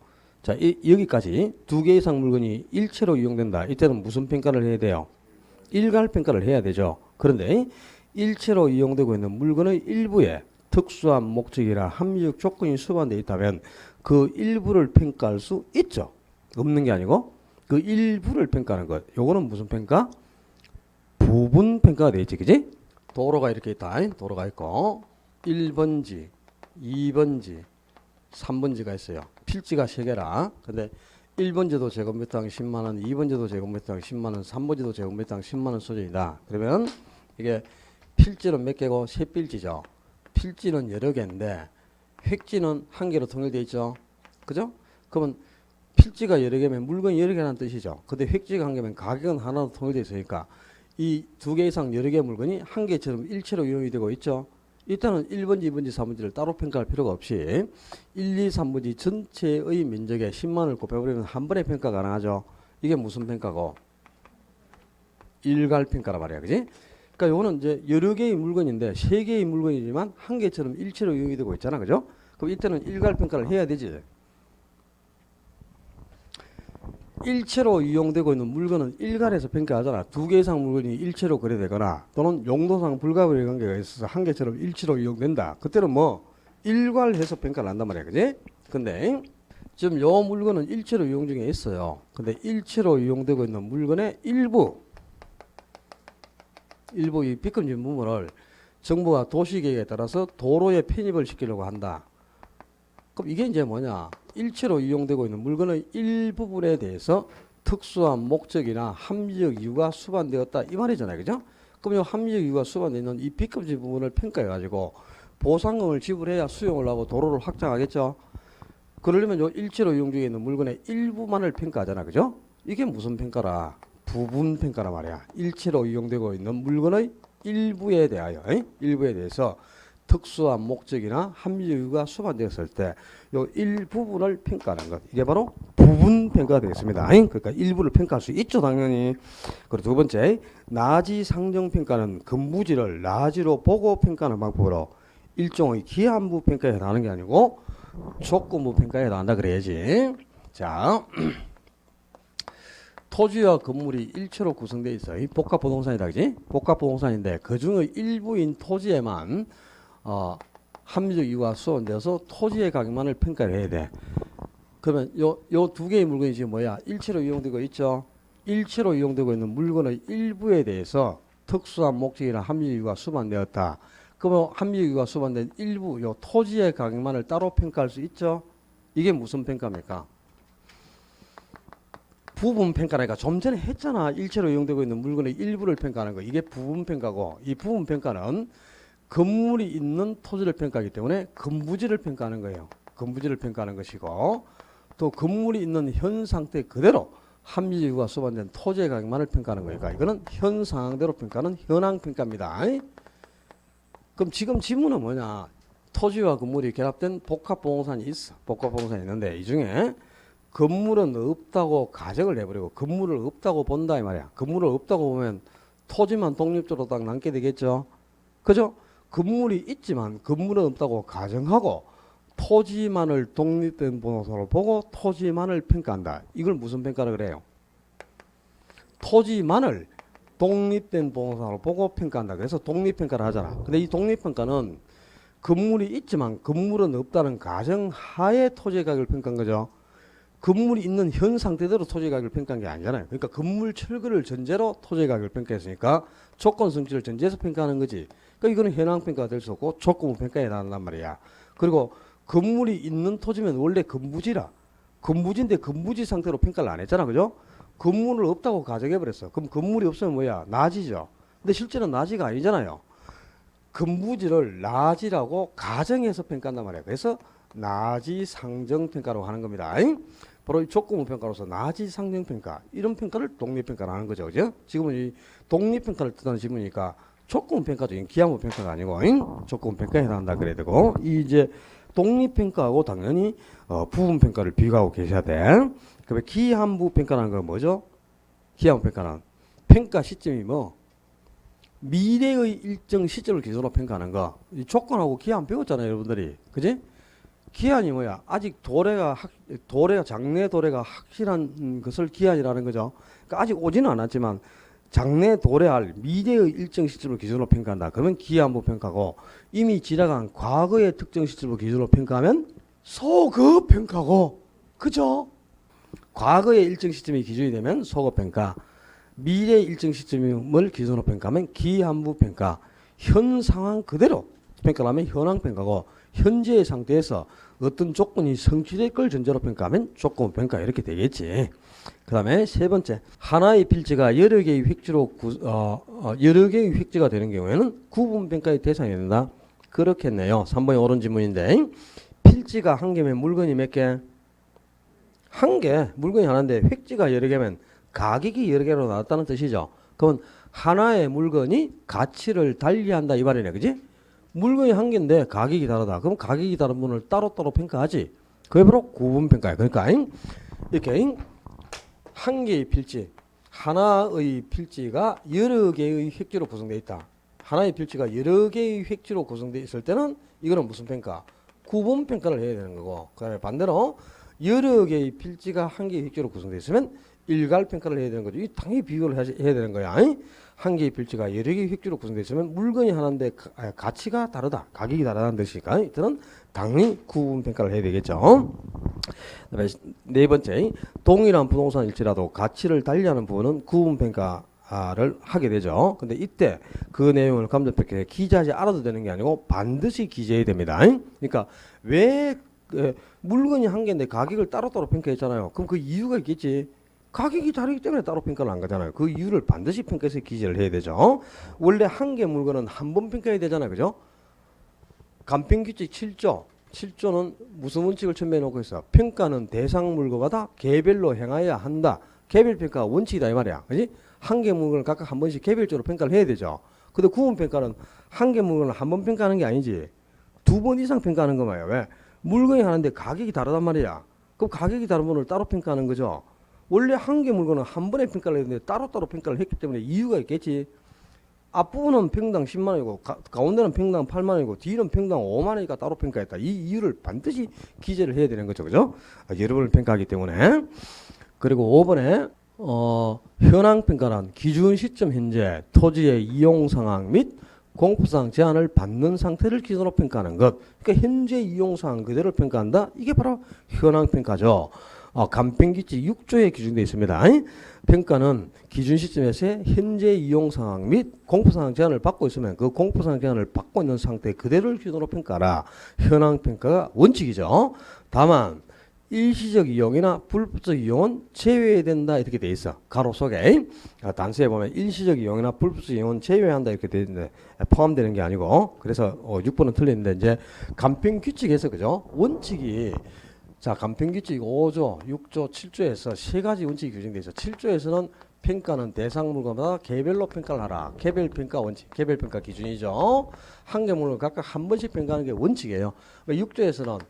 자, 여기까지 2개 이상 물건이 일체로 이용된다. 이때는 무슨 평가를 해야 돼요? 일괄 평가를 해야 되죠. 그런데 일체로 이용되고 있는 물건의 일부에 특수한 목적이나 합리적 조건이 수반되어 있다면 그 일부를 평가할 수 있죠. 없는 게 아니고 그 일부를 평가하는 것. 요거는 무슨 평가? 부분 평가가 되어 있지, 그지? 도로가 이렇게 있다. 도로가 있고 1번지, 2번지, 3번지가 있어요. 필지가 3개라. 근데 1번 제도 제곱미터당 10만원, 2번 제도 제곱미터당 10만원, 3번 제도 제곱미터당 10만원 수준이다. 그러면 이게 필지는 몇 개고? 세 필지죠. 필지는 여러 개인데 획지는 한 개로 통일되어 있죠. 그죠? 그러면 필지가 여러 개면 물건이 여러 개라는 뜻이죠. 근데 획지가 한 개면 가격은 하나로 통일되어 있으니까 이 두 개 이상 여러 개의 물건이 한 개처럼 일체로 이용이 되고 있죠. 일단은 1번지, 2번지, 4번지를 따로 평가할 필요가 없이 1, 2, 3번지 전체의 면적에 10만원을 곱해버리면 한 번에 평가 가능하죠. 이게 무슨 평가고? 일괄평가라 말이야. 그지? 그러니까 요거는 이제 여러 개의 물건인데 세 개의 물건이지만 한 개처럼 일체로 이용이 되고 있잖아. 그죠? 그럼 이때는 일괄평가를 해야 되지. 일체로 이용되고 있는 물건은 일괄해서 평가하잖아. 두 개 이상 물건이 일체로 거래되거나 또는 용도상 불가분의 관계가 있어서 한 개처럼 일체로 이용된다. 그때는 뭐 일괄해서 평가를 한단 말이야. 그지? 근데 지금 요 물건은 일체로 이용 중에 있어요. 근데 일체로 이용되고 있는 물건의 일부 이 B급진 부분을 정부가 도시계획에 따라서 도로에 편입을 시키려고 한다. 그럼 이게 이제 뭐냐? 일체로 이용되고 있는 물건의 일부분에 대해서 특수한 목적이나 합리적 이유가 수반되었다. 이 말이잖아요. 그죠? 그럼 이 합리적 이유가 수반되어 있는 이 B급진 부분을 평가해가지고 보상금을 지불해야 수용을 하고 도로를 확장하겠죠? 그러려면 요 일체로 이용 중에 있는 물건의 일부만을 평가하잖아. 그죠? 이게 무슨 평가라? 부분 평가라 말이야. 일체로 이용되고 있는 물건의 일부에 대해서 특수한 목적이나 합리적 이유가 수반되었을 때 요 일부분을 평가하는 것. 이게 바로 부분 평가가 되겠습니다. 그러니까 일부를 평가할 수 있죠, 당연히. 그리고 두 번째, 나지 상정 평가는 근무지를 나지로 보고 평가하는 방법으로 일종의 기한부 평가에 해당하는 게 아니고 조건부 평가에 해당한다 그래야지. 자, 토지와 건물이 일체로 구성되어 있어. 복합부동산이다, 그지? 복합부동산인데 그 중의 일부인 토지에만 합리적 이유가 수반되어서 토지의 가격만을 평가를 해야 돼. 그러면 요 두 개의 물건이 지금 뭐야? 일체로 이용되고 있죠. 일체로 이용되고 있는 물건의 일부에 대해서 특수한 목적이나 합리적 이유가 수반되었다. 그러면 합리적 이유가 수반된 일부 요 토지의 가격만을 따로 평가할 수 있죠. 이게 무슨 평가입니까? 부분 평가라니까 좀 전에 했잖아. 일체로 이용되고 있는 물건의 일부를 평가하는 거. 이게 부분 평가고 이 부분 평가는 건물이 있는 토지를 평가하기 때문에 건부지를 평가하는 거예요. 건부지를 평가하는 것이고 또 건물이 있는 현 상태 그대로 합리적 이유가 수반된 토지의 가격만을 평가하는 거니까 이거는 현 상황대로 평가는 현황 평가입니다. 그럼 지금 질문은 뭐냐? 토지와 건물이 결합된 복합부동산이 있어. 복합부동산이 있는데 이 중에 건물은 없다고 가정을 해버리고 건물을 없다고 본다 이 말이야. 건물을 없다고 보면 토지만 독립적으로 딱 남게 되겠죠. 그죠? 건물이 있지만 건물은 없다고 가정하고 토지만을 독립된 보호소로 보고 토지만을 평가한다. 이걸 무슨 평가라 그래요? 토지만을 독립된 보호소로 보고 평가한다. 그래서 독립평가를 하잖아. 근데 이 독립평가는 건물이 있지만 건물은 없다는 가정하에 토지의 가격을 평가한 거죠. 건물이 있는 현 상태대로 토지 가격을 평가한 게 아니잖아요. 그러니까 건물 철거를 전제로 토지 가격을 평가했으니까 조건 성취를 전제해서 평가하는 거지. 그러니까 이거는 현황 평가가 될 수 없고 조건부 평가에 해당한단 말이야. 그리고 건물이 있는 토지면 원래 건부지라. 건부지인데 건부지 상태로 평가를 안 했잖아. 그죠? 건물을 없다고 가정해버렸어. 그럼 건물이 없으면 뭐야? 나지죠. 근데 실제는 나지가 아니잖아요. 건부지를 나지라고 가정해서 평가한단 말이야. 그래서 나지 상정 평가라고 하는 겁니다. 바로 이 조건부 평가로서 나지 상정 평가 이런 평가를 독립평가를 하는 거죠. 그죠? 지금은 이 독립평가를 뜻하는 질문이니까 조건부 평가도 기한부 평가가 아니고 조건부 평가에 해당한다 그래야 되고 이 이제 독립평가하고 당연히 부분 평가를 비교하고 계셔야 돼. 그러면 기한부 평가라는 건 뭐죠? 기한부 평가는 평가 시점이 뭐 미래의 일정 시점을 기준으로 평가하는 거. 이 조건하고 기한 배웠잖아요, 여러분들이. 그지? 기한이 뭐야? 아직 장래 도래가 확실한 것을 기한이라는 거죠. 그러니까 아직 오지는 않았지만 장래 도래할 미래의 일정 시점을 기준으로 평가한다. 그러면 기한부 평가고 이미 지나간 과거의 특정 시점을 기준으로 평가하면 소급 평가고 그죠? 과거의 일정 시점이 기준이 되면 소급 평가 미래의 일정 시점을 기준으로 평가하면 기한부 평가 현 상황 그대로 평가를 하면 현황 평가고 현재의 상태에서 어떤 조건이 성취될 걸 전제로 평가하면 조건 평가 이렇게 되겠지. 그 다음에 세 번째, 하나의 필지가 여러 개의 획지가 되는 경우에는 구분 평가의 대상이 된다. 그렇겠네요. 3번이 옳은 질문인데, 필지가 한 개면 물건이 몇 개? 한 개, 물건이 하나인데 획지가 여러 개면 가격이 여러 개로 나왔다는 뜻이죠. 그건 하나의 물건이 가치를 달리한다 이 말이네, 그지? 물건이 한 개인데 가격이 다르다. 그럼 가격이 다른 분을 따로따로 평가하지. 그게 바로 구분평가야. 그러니까 이렇게 한 개의 필지, 하나의 필지가 여러 개의 획지로 구성되어 있다. 하나의 필지가 여러 개의 획지로 구성되어 있을 때는 이거는 무슨 평가? 구분평가를 해야 되는 거고, 그 다음에 반대로 여러 개의 필지가 한 개의 획지로 구성되어 있으면 일괄평가를 해야 되는 거죠. 이 당연히 비교를 해야 되는 거야. 한 개의 필지가 여러 개의 획지로 구성되어 있으면 물건이 하나인데 가치가 다르다. 가격이 다르다는 뜻이니까 이들은 당연히 구분평가를 해야 되겠죠. 그다음에 네 번째, 동일한 부동산일지라도 가치를 달리하는 부분은 구분평가를 하게 되죠. 근데 이때 그 내용을 감정평가에 기재하지 않아도 되는 게 아니고 반드시 기재해야 됩니다. 그러니까 왜 물건이 한 개인데 가격을 따로따로 평가했잖아요. 그럼 그 이유가 있겠지. 가격이 다르기 때문에 따로 평가를 안 가잖아요. 그 이유를 반드시 평가해서 기재를 해야 되죠. 원래 한 개 물건은 한 번 평가해야 되잖아요. 그죠? 간평규칙 7조는 무슨 원칙을 첨부해 놓고 있어? 평가는 대상 물건마다 개별로 행하여야 한다. 개별평가 원칙이다 이 말이야. 그지? 한 개 물건을 각각 한 번씩 개별적으로 평가를 해야 되죠. 근데 구분평가는 한 개 물건을 한 번 평가하는 게 아니지. 두 번 이상 평가하는 거 말이야. 왜? 물건이 하나인데 가격이 다르단 말이야. 그럼 가격이 다른 분을 따로 평가하는 거죠. 원래 한 개 물건은 한 번에 평가를 했는데 따로따로 평가를 했기 때문에 이유가 있겠지. 앞부분은 평당 10만 원이고 가운데는 평당 8만 원이고 뒤는 평당 5만 원이니까 따로 평가했다. 이 이유를 반드시 기재를 해야 되는 거죠. 그죠? 여러 번을 평가하기 때문에. 그리고 5번에 현황평가란 기준 시점 현재 토지의 이용 상황 및 공급상 제한을 받는 상태를 기준으로 평가하는 것. 그러니까 현재 이용 상황 그대로 평가한다. 이게 바로 현황평가죠. 간평규칙 6조에 기준되어 있습니다. 평가는 기준 시점에서의 현재 이용 상황 및 공포상황 제한을 받고 있으면 그 공포상황 제한을 받고 있는 상태 그대로를 기준으로 평가하라. 현황평가가 원칙이죠. 다만 일시적 이용이나 불법적 이용은 제외된다 이렇게 돼 있어. 가로 속에 단서에 보면 일시적 이용이나 불법적 이용은 제외한다 이렇게 돼 있는데 포함되는 게 아니고, 그래서 6번은 틀렸는데 이제 간평규칙에서 그죠? 원칙이 간평규칙 5조, 6조, 7조에서 세 가지 원칙이 규정되어 있어. 7조에서는 평가는 대상 물건마다 개별로 평가를 하라. 개별평가 원칙, 개별평가 기준이죠. 한 개 물건 각각 한 번씩 평가하는 게 원칙이에요. 6조에서는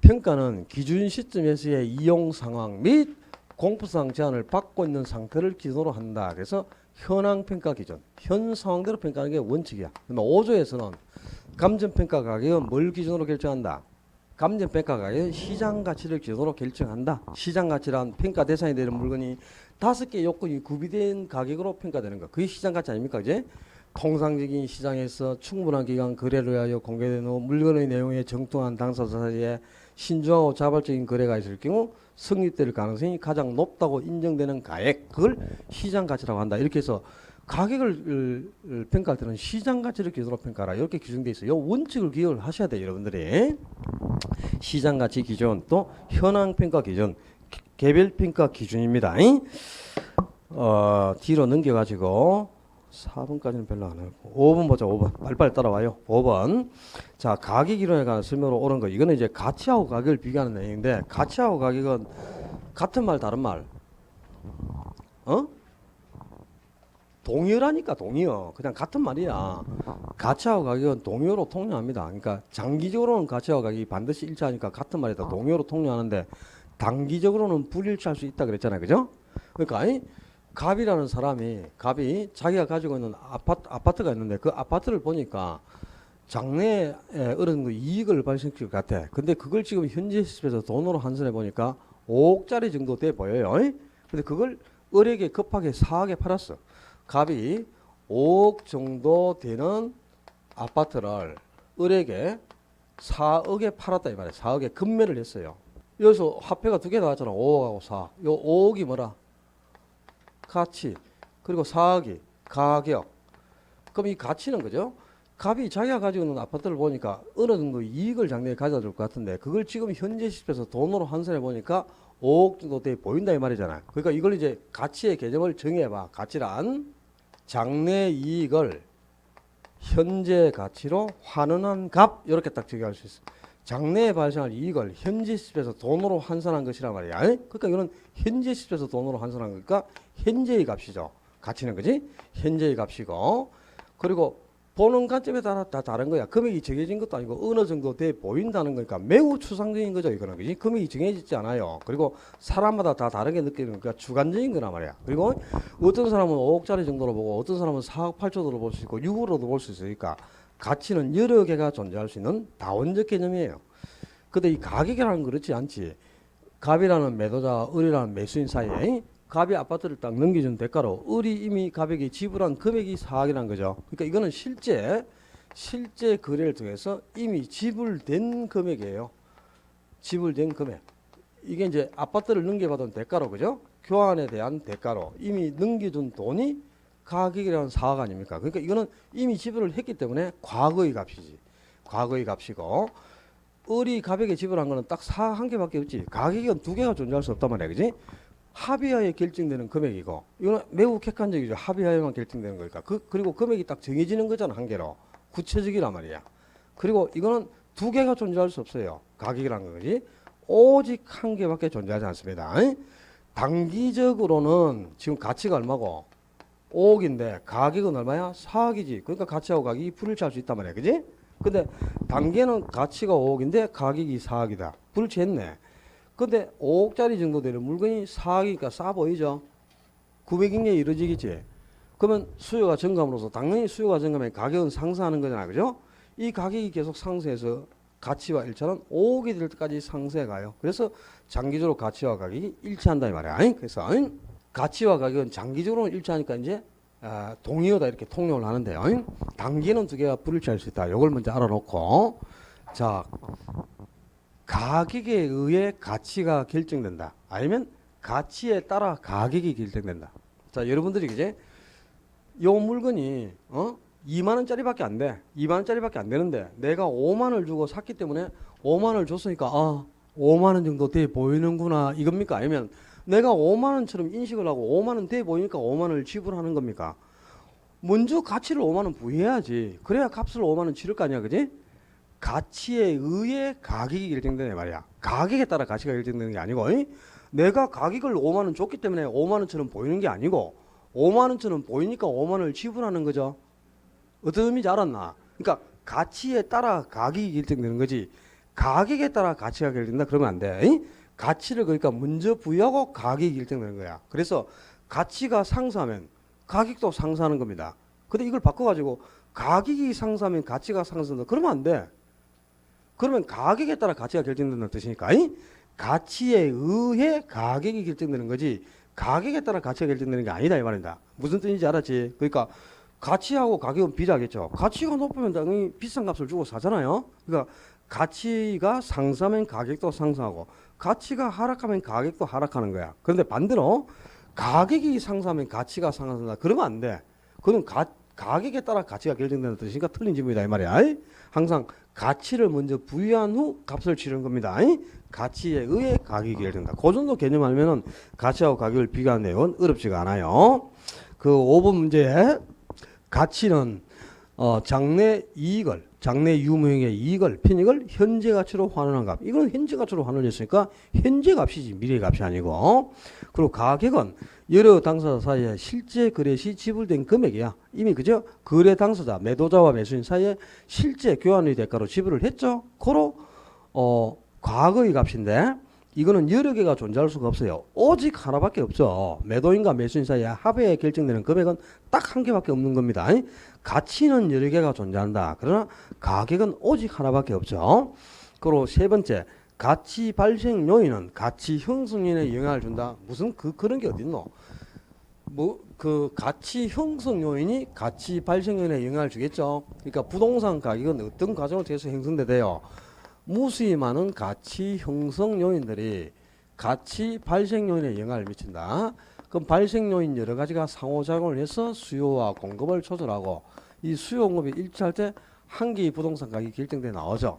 평가는 기준 시점에서의 이용 상황 및 공포상 제한을 받고 있는 상태를 기준으로 한다. 그래서 현황평가 기준, 현 상황대로 평가하는 게 원칙이야. 5조에서는 감정평가 가격은 뭘 기준으로 결정한다? 감정평가 가격은 시장가치를 기준으로 결정한다. 시장가치란 평가 대상이 되는 물건이 5개 요건이 구비된 가격으로 평가되는 거. 그게 시장가치 아닙니까? 이제 통상적인 시장에서 충분한 기간 거래를 하여 공개된 후 물건의 내용에 정통한 당사자 사이에 신중하고 자발적인 거래가 있을 경우 성립될 가능성이 가장 높다고 인정되는 가액, 그걸 시장가치라고 한다. 이렇게 해서 가격을 평가할 때는 시장가치를 기준으로 평가하라. 이렇게 규정되어 있어요. 이 원칙을 기억을 하셔야 돼요. 여러분들이. 시장가치 기준, 또 현황평가 기준, 개별평가 기준입니다. 뒤로 넘겨가지고 4번까지는 별로 안 하고 5번 보자. 5번 빨리빨리 따라와요. 5번 자, 가격 이론에 관한 설명으로 옳은 거. 이거는 이제 가치하고 가격을 비교하는 내용인데, 가치하고 가격은 같은 말 다른 말 동의어라니까. 동의어 그냥 같은 말이야. 가치하고 가격은 동의어로 통용합니다. 그러니까 장기적으로는 가치하고 가격이 반드시 일치하니까 같은 말이다. 동의어로 통용하는데 단기적으로는 불일치할 수 있다 그랬잖아요. 그죠? 그러니까 갑이라는 사람이, 갑이 자기가 가지고 있는 아파트가 있는데 그 아파트를 보니까 장래에 어느 정도 이익을 발생시킬 것 같아. 근데 그걸 지금 현재 시점에서 돈으로 환산해 보니까 5억짜리 정도 돼 보여요. 근데 그걸 을에게 급하게 4억에 팔았어. 갑이 5억 정도 되는 아파트를 을에게 4억에 팔았다 이 말이야. 4억에 급매를 했어요. 여기서 화폐가 두 개 나왔잖아. 5억하고 4. 요 5억이 뭐라? 가치. 그리고 4억이 가격. 그럼 이 가치는 그죠? 갑이 자기가 가지고 있는 아파트를 보니까 어느 정도 이익을 작년에 가져줄 것 같은데 그걸 지금 현재 시점에서 돈으로 환산해 보니까 5억 정도 돼 보인다 이 말이잖아. 그러니까 이걸 이제 가치의 개념을 정해봐. 가치란 장래 이익을 현재 가치로 환원한 값 이렇게 딱 정의할 수 있어. 장래에 발생할 이익을 현재 시점에서 돈으로 환산한 것이란 말이야. 그러니까 이거는 현재 시점에서 돈으로 환산한 거니까 현재의 값이죠. 가치는 거지. 현재의 값이고 그리고 보는 관점에 따라 다 다른 거야. 금액이 정해진 것도 아니고 어느 정도 돼 보인다는 거니까 매우 추상적인 거죠. 이거는 그지. 금액이 정해지지 않아요. 그리고 사람마다 다 다르게 느끼는 거니까 주관적인 거란 말이야. 그리고 어떤 사람은 5억짜리 정도로 보고 어떤 사람은 4억 8천으로 볼 수 있고 6억으로도 볼 수 있으니까 가치는 여러 개가 존재할 수 있는 다원적 개념이에요. 근데 이 가격이라는 건 그렇지 않지. 갑이라는 매도자, 을이라는 매수인 사이에 갑이 아파트를 딱 넘겨준 대가로 을이 이미 갑에게 지불한 금액이 4억이라는 거죠. 그러니까 이거는 실제 거래를 통해서 이미 지불된 금액이에요. 지불된 금액. 이게 이제 아파트를 넘겨받은 대가로 그죠? 교환에 대한 대가로 이미 넘겨준 돈이 가격이라는 4억 아닙니까? 그러니까 이거는 이미 지불을 했기 때문에 과거의 값이지. 과거의 값이고 을이 갑에게 지불한 거는 딱 4 한 개밖에 없지. 가격은 두 개가 존재할 수 없단 말이야. 그지? 합의하에 결정되는 금액이고 이거는 매우 객관적이죠. 합의하에만 결정되는 거니까. 그리고 금액이 딱 정해지는 거잖아. 한 개로. 구체적이란 말이야. 그리고 이거는 두 개가 존재할 수 없어요. 가격이라는 거지. 오직 한 개밖에 존재하지 않습니다. 단기적으로는 지금 가치가 얼마고? 5억인데 가격은 얼마야? 4억이지. 그러니까 가치하고 가격이 불일치할 수 있단 말이야. 그지? 근데 단계는 가치가 5억인데 가격이 4억이다. 불일치했네. 근데 5억짜리 정도 되는 물건이 4억이니까 싸 보이죠? 구매경쟁이 이루어지겠지. 그러면 수요가 증감으로써 당연히 수요가 증감하면 가격은 상승하는 거잖아. 그죠? 이 가격이 계속 상승해서 가치와 일치하는 5억이 될 때까지 상승해 가요. 그래서 장기적으로 가치와 가격이 일치한다 이 말이야. 그래서 가치와 가격은 장기적으로 일치하니까 이제 동의어다 이렇게 통용을 하는데요. 단기는 두 개가 불일치할 수 있다. 이걸 먼저 알아놓고 자 가격에 의해 가치가 결정된다. 아니면 가치에 따라 가격이 결정된다. 자 여러분들이 이제 요 물건이 2만 원짜리밖에 안 돼. 2만 원짜리밖에 안 되는데 내가 5만 원을 주고 샀기 때문에 5만 원을 줬으니까 5만 원 정도 돼 보이는구나 이겁니까? 아니면 내가 5만 원처럼 인식을 하고 5만 원 돼 보이니까 5만 원을 지불하는 겁니까? 먼저 가치를 5만 원 부여해야지. 그래야 값을 5만 원 치를 거 아니야. 그지? 가치에 의해 가격이 결정되네 말이야. 가격에 따라 가치가 결정되는 게 아니고 내가 가격을 5만 원 줬기 때문에 5만 원처럼 보이는 게 아니고 5만 원처럼 보이니까 5만 원을 지불하는 거죠. 어떤 의미인지 알았나? 그러니까 가치에 따라 가격이 결정되는 거지 가격에 따라 가치가 결정된다 그러면 안 돼. 가치를 그러니까 먼저 부여하고 가격이 결정되는 거야. 그래서 가치가 상승하면 가격도 상승하는 겁니다. 근데 이걸 바꿔가지고 가격이 상승하면 가치가 상승한다 그러면 안 돼. 그러면 가격에 따라 가치가 결정된다는 뜻이니까 가치에 의해 가격이 결정되는 거지 가격에 따라 가치가 결정되는 게 아니다 이 말입니다. 무슨 뜻인지 알았지? 그러니까 가치하고 가격은 비례하겠죠. 가치가 높으면 당연히 비싼 값을 주고 사잖아요. 그러니까 가치가 상승하면 가격도 상승하고 가치가 하락하면 가격도 하락하는 거야. 그런데 반대로 가격이 상승하면 가치가 상승한다. 그러면 안 돼. 그건 가격에 따라 가치가 결정되는 뜻이니까 틀린 질문이다 이 말이야. 항상 가치를 먼저 부여한 후 값을 치르는 겁니다. 가치에 의해 가격이 결정된다. 그 정도 개념 알면은 가치하고 가격을 비교하는 내용은 어렵지가 않아요. 그 5번 문제에 가치는 장래 이익을 장래 유무형의 이익을 편익을 현재 가치로 환원한 값. 이건 현재 가치로 환원했으니까 현재 값이지 미래 값이 아니고. 그리고 가격은 여러 당사자 사이에 실제 거래 시 지불된 금액이야. 이미 그죠? 거래 당사자 매도자와 매수인 사이에 실제 교환의 대가로 지불을 했죠. 고로 과거의 값인데 이거는 여러 개가 존재할 수가 없어요. 오직 하나밖에 없죠. 매도인과 매수인 사이에 합의에 결정되는 금액은 딱 한 개밖에 없는 겁니다. 가치는 여러 개가 존재한다. 그러나 가격은 오직 하나밖에 없죠. 그리고 세 번째, 가치 발생 요인은 가치 형성률에 영향을 준다. 무슨 그런 게 어딨노? 그 가치 형성 요인이 가치 발생 요인에 영향을 주겠죠. 그러니까 부동산 가격은 어떤 과정을 통해서 형성돼요? 무수히 많은 가치 형성 요인들이 가치 발생 요인에 영향을 미친다. 그럼 발생 요인 여러 가지가 상호작용을 해서 수요와 공급을 조절하고 이 수요 공급이 일치할 때 한 개의 부동산 가격이 결정돼 나오죠.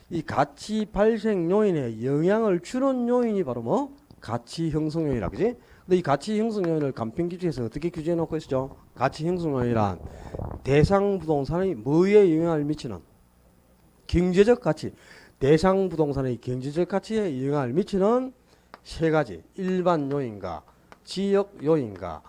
이 가치 발생 요인에 영향을 주는 요인이 바로 뭐? 가치 형성 요인이라 그지? 근데 이 가치 형성 요인을 간편 규칙에서 어떻게 규정해 놓고 있죠? 가치 형성 요인이란 대상 부동산의 뭐에 영향을 미치는 경제적 가치, 대상 부동산의 경제적 가치에 영향을 미치는 세 가지 일반 요인과 지역 요인과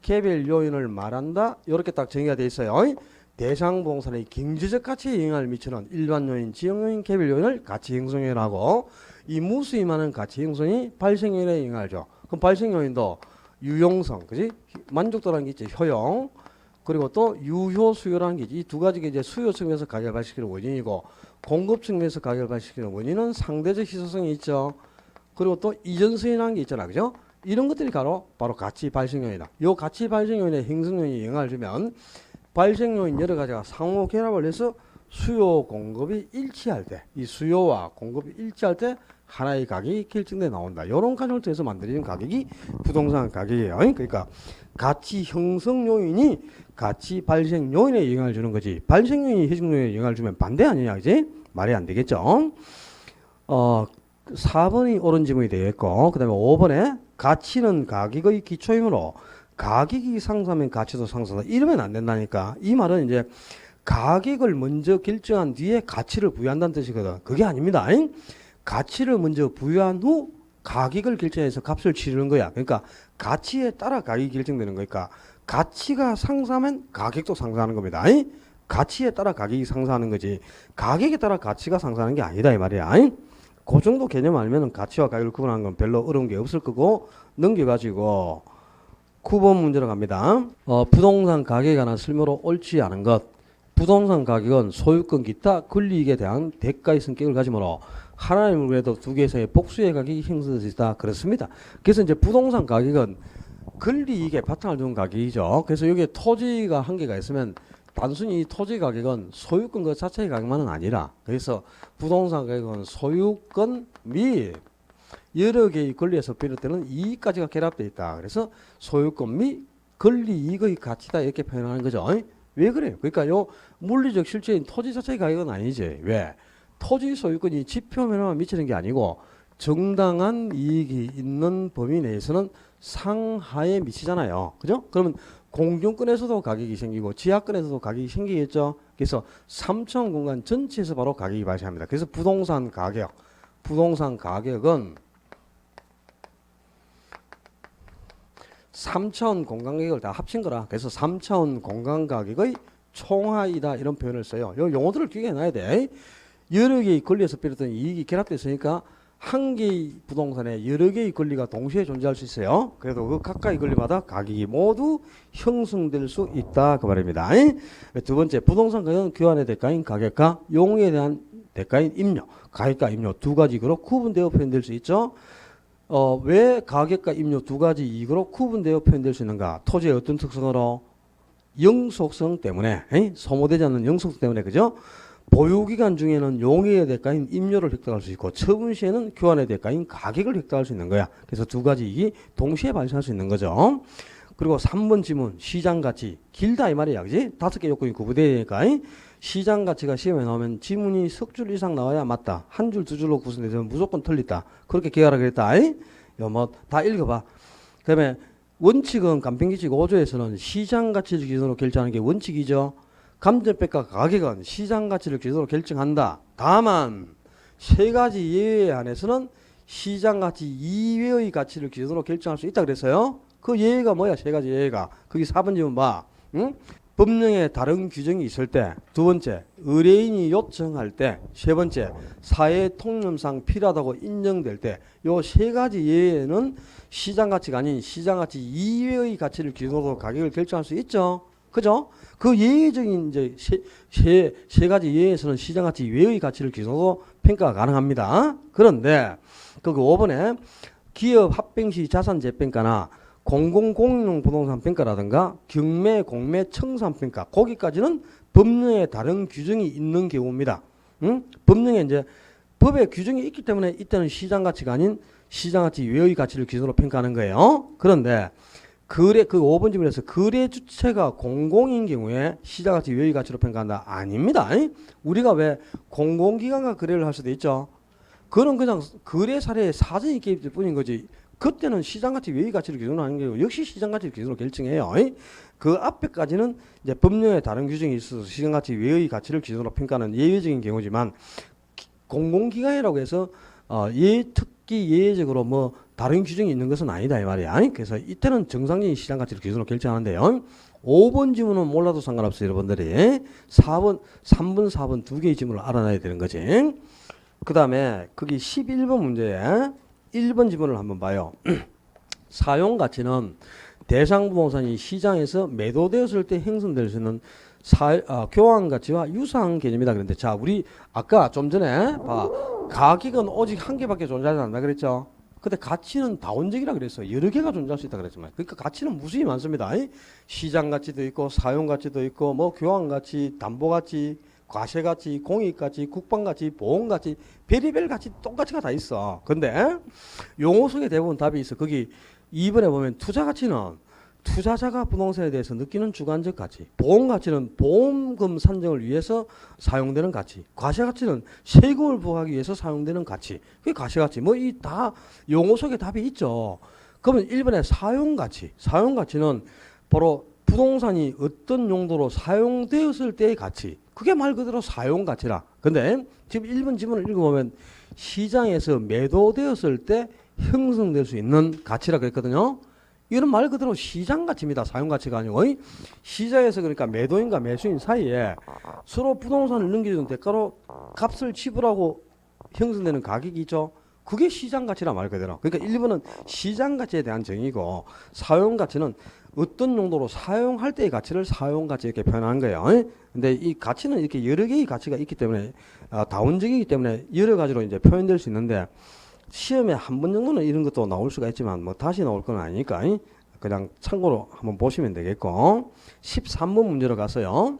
개별 요인을 말한다. 이렇게 딱 정의가 되어 있어요. 대상 부동산의 경제적 가치에 영향을 미치는 일반 요인, 지역 요인, 개별 요인을 가치 형성 요인하고 이 무수히 많은 가치 형성이 발생 요인에 영향을 줘. 그럼 발생 요인도 유용성, 그지? 만족도라는 게 있지. 효용. 그리고 또 유효 수요라는 게 있지. 이 두 가지가 이제 수요 측면에서 가격을 발생시키는 원인이고 공급 측면에서 가격을 발생시키는 원인은 상대적 희소성이 있죠. 그리고 또 이전 수요라는 게 있잖아. 그죠? 이런 것들이 바로 가치 발생 요인이다. 요 가치 발생 요인에 형성 요인이 영향을 주면 발생 요인 여러 가지가 상호 결합을 해서 수요 공급이 일치할 때, 이 수요와 공급이 일치할 때 하나의 가격이 결정돼 나온다. 이런 과정을 통해서 만들어진 가격이 부동산 가격이에요. 그러니까 가치 형성 요인이 가치 발생 요인에 영향을 주는 거지. 발생 요인이 형성 요인에 영향을 주면 반대 아니냐, 그지? 말이 안 되겠죠. 4번이 옳은 지문이 되겠고, 그 다음에 5번에 가치는 가격의 기초이므로 가격이 상승하면 가치도 상승한다. 이러면 안 된다니까. 이 말은 이제 가격을 먼저 결정한 뒤에 가치를 부여한다는 뜻이거든. 그게 아닙니다. 가치를 먼저 부여한 후 가격을 결정해서 값을 치르는 거야. 그러니까 가치에 따라 가격이 결정되는 거니까 가치가 상승하면 가격도 상승하는 겁니다. 가치에 따라 가격이 상승하는 거지. 가격에 따라 가치가 상승하는 게 아니다 이 말이야. 그 정도 개념 알면 가치와 가격을 구분하는 건 별로 어려운 게 없을 거고 넘겨가지고 9번 문제로 갑니다. 부동산 가격에 관한 설명으로 옳지 않은 것. 부동산 가격은 소유권 기타 권리이익에 대한 대가의 성격을 가지므로 하나의 물건에도 두 개 이상의 복수의 가격이 형성될 수 있다. 그렇습니다. 그래서 이제 부동산 가격은 권리이익에 바탕을 둔 가격이죠. 그래서 여기에 토지가 한 개가 있으면 단순히 이 토지 가격은 소유권 그 자체의 가격만은 아니라 그래서 부동산 가격은 소유권 및 여러 개의 권리에서 비롯되는 이익까지가 결합되어 있다. 그래서 소유권 및 권리이익의 가치다 이렇게 표현하는 거죠. 왜 그래요? 그러니까 요 물리적 실제인 토지 자체의 가격은 아니지. 왜? 토지 소유권이 지표면에만 미치는 게 아니고 정당한 이익이 있는 범위 내에서는 상하에 미치잖아요. 그죠? 그러면 공중권에서도 가격이 생기고 지하권에서도 가격이 생기겠죠. 그래서 3차원 공간 전체에서 바로 가격이 발생합니다. 그래서 부동산 가격은 3차원 공간 가격을 다 합친 거라. 그래서 3차원 공간 가격의 총하이다 이런 표현을 써요. 요 용어들을 기억해놔야 돼. 여러 개의 권리에서 비롯된 이익이 결합됐으니까 한 개의 부동산에 여러 개의 권리가 동시에 존재할 수 있어요. 그래도 그 각각의 권리마다 가격이 모두 형성될 수 있다 그 말입니다. 두 번째, 부동산 가격은 교환의 대가인 가격과 용의에 대한 대가인 임료, 가격과 임료 두 가지 이익으로 구분되어 표현될 수 있죠. 왜 가격과 임료 두 가지 이익으로 구분되어 표현될 수 있는가? 토지의 어떤 특성으로? 영속성 때문에, 소모되지 않는 영속성 때문에, 그죠? 보유기간 중에는 용의의 대가인 임료를 획득할 수 있고 처분 시에는 교환의 대가인 가격을 획득할 수 있는 거야. 그래서 두 가지 이익이 동시에 발생할 수 있는 거죠. 그리고 3번 지문 시장가치 길다 이 말이야. 그지? 5개 요건이 구분되니까 시장가치가 시험에 나오면 지문이 석 줄 이상 나와야 맞다. 한 줄 두 줄로 구성되면 무조건 틀리다. 그렇게 기하라 그랬다. 뭐 다 읽어봐. 그 다음에 원칙은 간편규칙 5조에서는 시장가치를 기준으로 결정하는 게 원칙이죠. 감정평가 가격은 시장가치를 기준으로 결정한다. 다만 세 가지 예외에 한해서는 시장가치 이외의 가치를 기준으로 결정할 수 있다 그랬어요. 그 예외가 뭐야? 세 가지 예외가. 거기 4번 지문 봐. 응? 법령에 다른 규정이 있을 때, 두 번째 의뢰인이 요청할 때, 세 번째 사회 통념상 필요하다고 인정될 때, 요 세 가지 예외는 시장가치가 아닌 시장가치 이외의 가치를 기준으로 가격을 결정할 수 있죠. 그죠? 그 예외적인 이제 세 가지 예외에서는 시장가치 외의 가치를 기준으로 평가가 가능합니다. 그런데 그 5번에 기업 합병 시 자산 재평가나 공공공용 부동산 평가라든가 경매, 공매, 청산 평가 거기까지는 법령에 다른 규정이 있는 경우입니다. 법령에 이제 법에 규정이 있기 때문에 이때는 시장가치가 아닌 시장가치 외의 가치를 기준으로 평가하는 거예요. 그런데 거래 그 5번 질문에서 거래 주체가 공공인 경우에 시장가치 외의 가치로 평가한다. 아닙니다. 우리가 왜 공공기관과 거래를 할 수도 있죠. 그건 그냥 거래 사례에 사전이 개입될 뿐인 거지. 그때는 시장가치 외의 가치를 기준으로 하는 게 역시 시장가치를 기준으로 결정해요. 그 앞에까지는 이제 법령에 다른 규정이 있어서 시장가치 외의 가치를 기준으로 평가하는 예외적인 경우지만 공공기관이라고 해서 특기 예외적으로 뭐 다른 규정이 있는 것은 아니다 이 말이야. 그래서 이때는 정상적인 시장가치를 기준으로 결정하는데요. 5번 지문은 몰라도 상관없어요. 여러분들이 3번 4번 두 개의 지문을 알아놔야 되는 거지. 그 다음에 거기 11번 문제에 1번 지문을 한번 봐요. 사용가치는 대상 부동산이 시장에서 매도되었을 때 형성될 수 있는 교환가치와 유사한 개념이다 그랬는데, 자 우리 아까 좀 전에 가격은 오직 한 개밖에 존재하지 않는다 그랬죠. 근데 가치는 다원적이라 그랬어요. 여러 개가 존재할 수 있다 그랬지만, 그러니까 가치는 무수히 많습니다. 시장가치도 있고 사용가치도 있고 뭐 교환가치, 담보가치, 과세가치, 공익가치, 국방가치, 보험가치, 별의별 가치 똥가치가 다 있어. 근데 용어 속에 대부분 답이 있어. 거기 2번에 보면 투자가치는 투자자가 부동산에 대해서 느끼는 주관적 가치, 보험가치는 보험금 산정을 위해서 사용되는 가치, 과세가치는 세금을 부과하기 위해서 사용되는 가치, 그게 과세가치. 뭐 이 다 용어 속에 답이 있죠. 그러면 1번에 사용가치, 사용가치는 바로 부동산이 어떤 용도로 사용되었을 때의 가치, 그게 말 그대로 사용가치라. 근데 지금 1번 지문을 읽어보면 시장에서 매도되었을 때 형성될 수 있는 가치라 그랬거든요. 이건 말 그대로 시장가치입니다. 사용가치가 아니고. 시장에서 그러니까 매도인과 매수인 사이에 서로 부동산을 넘겨주는 대가로 값을 지불하고 형성되는 가격이 있죠. 그게 시장가치라 말 그대로. 그러니까 1번은 시장가치에 대한 정의고, 사용가치는 어떤 용도로 사용할 때의 가치를 사용가치 이렇게 표현한 거예요. 근데 이 가치는 이렇게 여러 개의 가치가 있기 때문에 다원적이기 때문에 여러 가지로 이제 표현될 수 있는데, 시험에 한 번 정도는 이런 것도 나올 수가 있지만 뭐 다시 나올 건 아니니까 그냥 참고로 한번 보시면 되겠고, 13번 문제로 가서요.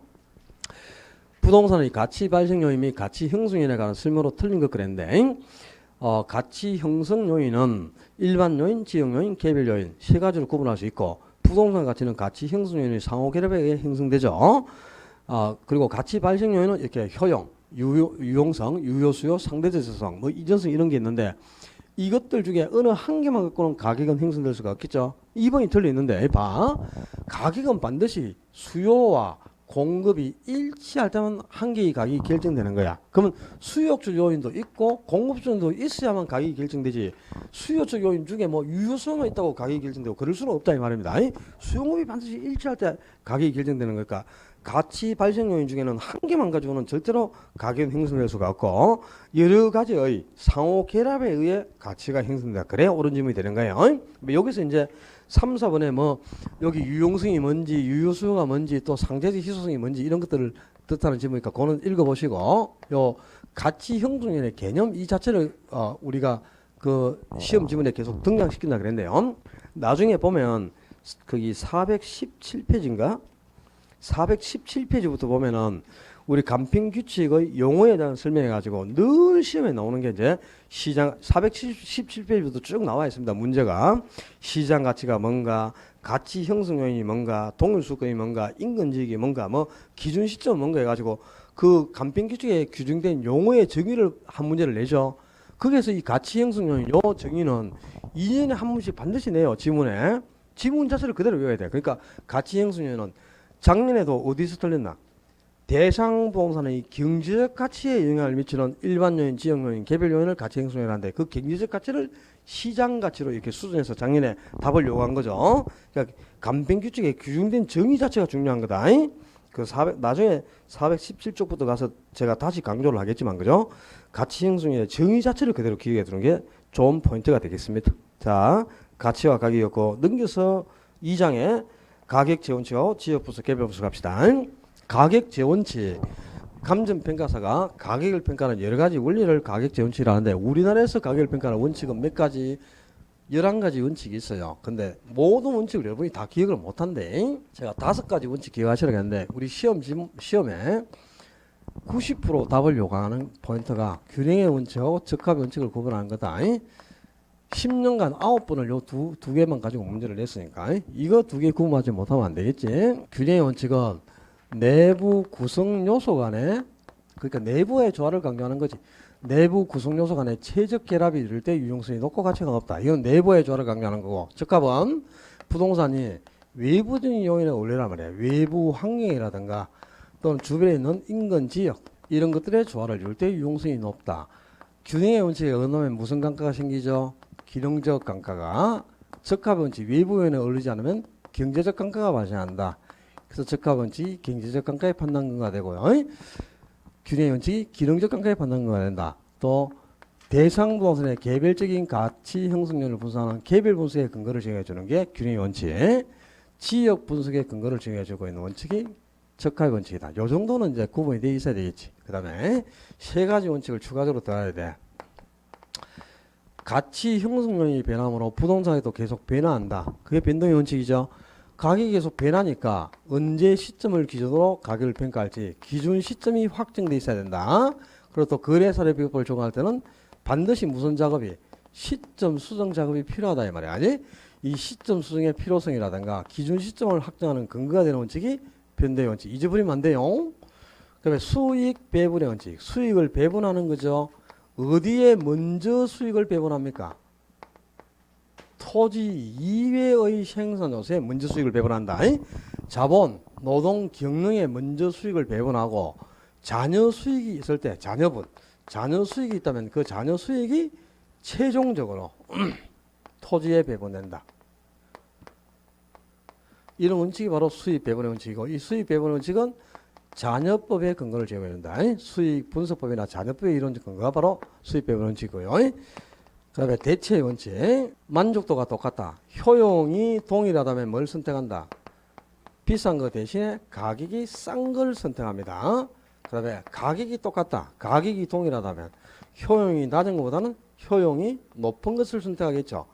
부동산의 가치 발생 요인 및 가치 형성 요인에 관한 설명으로 틀린 것 그랬는데, 가치 형성 요인은 일반 요인, 지역 요인, 개별 요인 세 가지로 구분할 수 있고, 부동산 가치는 가치 형성 요인이 상호 결합에 의해 형성되죠. 그리고 가치 발생 요인은 이렇게 효용, 유용성, 유효수요, 상대적성, 뭐 이전성 이런 게 있는데, 이것들 중에 어느 한 개만 갖고는 가격은 형성될 수가 없겠죠. 2번이 틀려있는데 봐. 가격은 반드시 수요와 공급이 일치할 때만 한 개의 가격이 결정되는 거야. 그러면 수요적 요인도 있고 공급적 요인도 있어야만 가격이 결정되지, 수요적 요인 중에 뭐 유효성만 있다고 가격이 결정되고 그럴 수는 없다 이 말입니다. 수요공급이 반드시 일치할 때 가격이 결정되는 거니까 가치 발생 요인 중에는 한 개만 가지고는 절대로 가격은 형성될 수가 없고, 여러 가지의 상호 결합에 의해 가치가 형성된다. 그래야 옳은 질문이 되는 거예요. 여기서 이제 3, 4번에 뭐 여기 유용성이 뭔지, 유효수요가 뭔지, 또 상대적 희소성이 뭔지 이런 것들을 뜻하는 질문이니까 그거는 읽어보시고, 요 가치 형성의 개념 이 자체를 우리가 그 시험 지문에 계속 등장시킨다 그랬는데요. 나중에 보면 거기 417페이지인가? 417페이지부터 보면은 우리 간평규칙의 용어에 대한 설명해 가지고 늘 시험에 나오는 게 이제 시장 417페이지부터 쭉 나와 있습니다. 문제가 시장 가치가 뭔가, 가치 형성 요인이 뭔가, 동일수급이 뭔가, 인근지역이 뭔가, 뭐 기준 시점 뭔가 해가지고 그 간평규칙에 규정된 용어의 정의를 한 문제를 내죠. 거기에서 이 가치 형성 요인 요 정의는 2년에 한 번씩 반드시 내요. 지문에. 지문 자체를 그대로 외워야 돼. 그러니까 가치 형성 요인은 작년에도 어디서 틀렸나? 대상 부동산의 경제적 가치에 영향을 미치는 일반 요인, 지역 요인, 개별 요인을 가치 형성이라는데, 그 경제적 가치를 시장 가치로 이렇게 수준해서 작년에 답을 요구한 거죠. 그러니까 간평규칙에 규정된 정의 자체가 중요한 거다. 그 나중에 417쪽부터 가서 제가 다시 강조를 하겠지만, 그죠? 가치 형성의 정의 자체를 그대로 기억해 두는 게 좋은 포인트가 되겠습니다. 자, 가치와 가격이었고, 넘겨서 2장에 가격 재원치하고 지역부서 개별부서 갑시다. 가격 재원치, 감정평가사가 가격을 평가하는 여러 가지 원리를 가격 재원치라는데, 우리나라에서 가격을 평가하는 원칙은 몇 가지, 11가지 원칙이 있어요. 근데 모든 원칙을 여러분이 다 기억을 못한대. 제가 5가지 원칙 기억하시라고 했는데, 우리 시험에 90% 답을 요구하는 포인트가 균형의 원칙하고 적합의 원칙을 구분하는 거다. 10년간 9번을 요 두 개만 가지고 문제를 냈으니까 이거 두 개 구분하지 못하면 안 되겠지. 균형의 원칙은 내부 구성 요소 간에 그러니까 내부의 조화를 강조하는 거지. 내부 구성 요소 간에 최적 결합이 이룰 때 유용성이 높고 가치가 없다. 이건 내부의 조화를 강조하는 거고 적합은 부동산이 외부적인 요인에 올리란 말이야. 외부 환경이라든가 또는 주변에 있는 인근 지역 이런 것들의 조화를 이룰 때 유용성이 높다. 균형의 원칙에 어긋나면 무슨 감가가 생기죠? 기능적 감가가. 적합의 원칙 외부 요인에 어울리지 않으면 경제적 감가가 발생한다. 그래서 적합의 원칙이 경제적 감가의 판단 근거가 되고요. 균형의 원칙이 기능적 감가의 판단 근거가 된다. 또 대상 부동산의 개별적인 가치 형성률을 분석하는 개별 분석의 근거를 제공해 주는 게 균형의 원칙. 지역 분석의 근거를 제공해 주고 있는 원칙이 적합의 원칙이다. 요 정도는 이제 구분이 되어 있어야 되겠지. 그 다음에 세 가지 원칙을 추가적으로 더해야 돼. 가치 형성률이 변함으로 부동산에도 계속 변화한다. 그게 변동의 원칙이죠. 가격이 계속 변하니까 언제 시점을 기준으로 가격을 평가할지 기준 시점이 확정돼 있어야 된다. 그리고 또 거래사례 비법을 적용할 때는 반드시 무슨 작업이 시점 수정 작업이 필요하다 이 말이야. 아니? 이 시점 수정의 필요성이라든가 기준 시점을 확정하는 근거가 되는 원칙이 변동의 원칙. 잊어버리면 안 돼요. 그다음에 수익 배분의 원칙. 수익을 배분하는 거죠. 어디에 먼저 수익을 배분합니까? 토지 이외의 생산 요소에 먼저 수익을 배분한다. 자본, 노동, 경영에 먼저 수익을 배분하고 자녀 수익이 있을 때 자녀분, 자녀 수익이 있다면 그 자녀 수익이 최종적으로 토지에 배분된다. 이런 원칙이 바로 수익 배분의 원칙이고 이 수익 배분의 원칙은 자녀법의 근거를 제공해 준다. 수익 분석법이나 자녀법의 이론적 근거가 바로 수익 배분 원칙이고요. 그 다음에 대체의 원칙. 만족도가 똑같다. 효용이 동일하다면 뭘 선택한다? 비싼 거 대신에 가격이 싼 걸 선택합니다. 그 다음에 가격이 똑같다. 가격이 동일하다면 효용이 낮은 것보다는 효용이 높은 것을 선택하겠죠.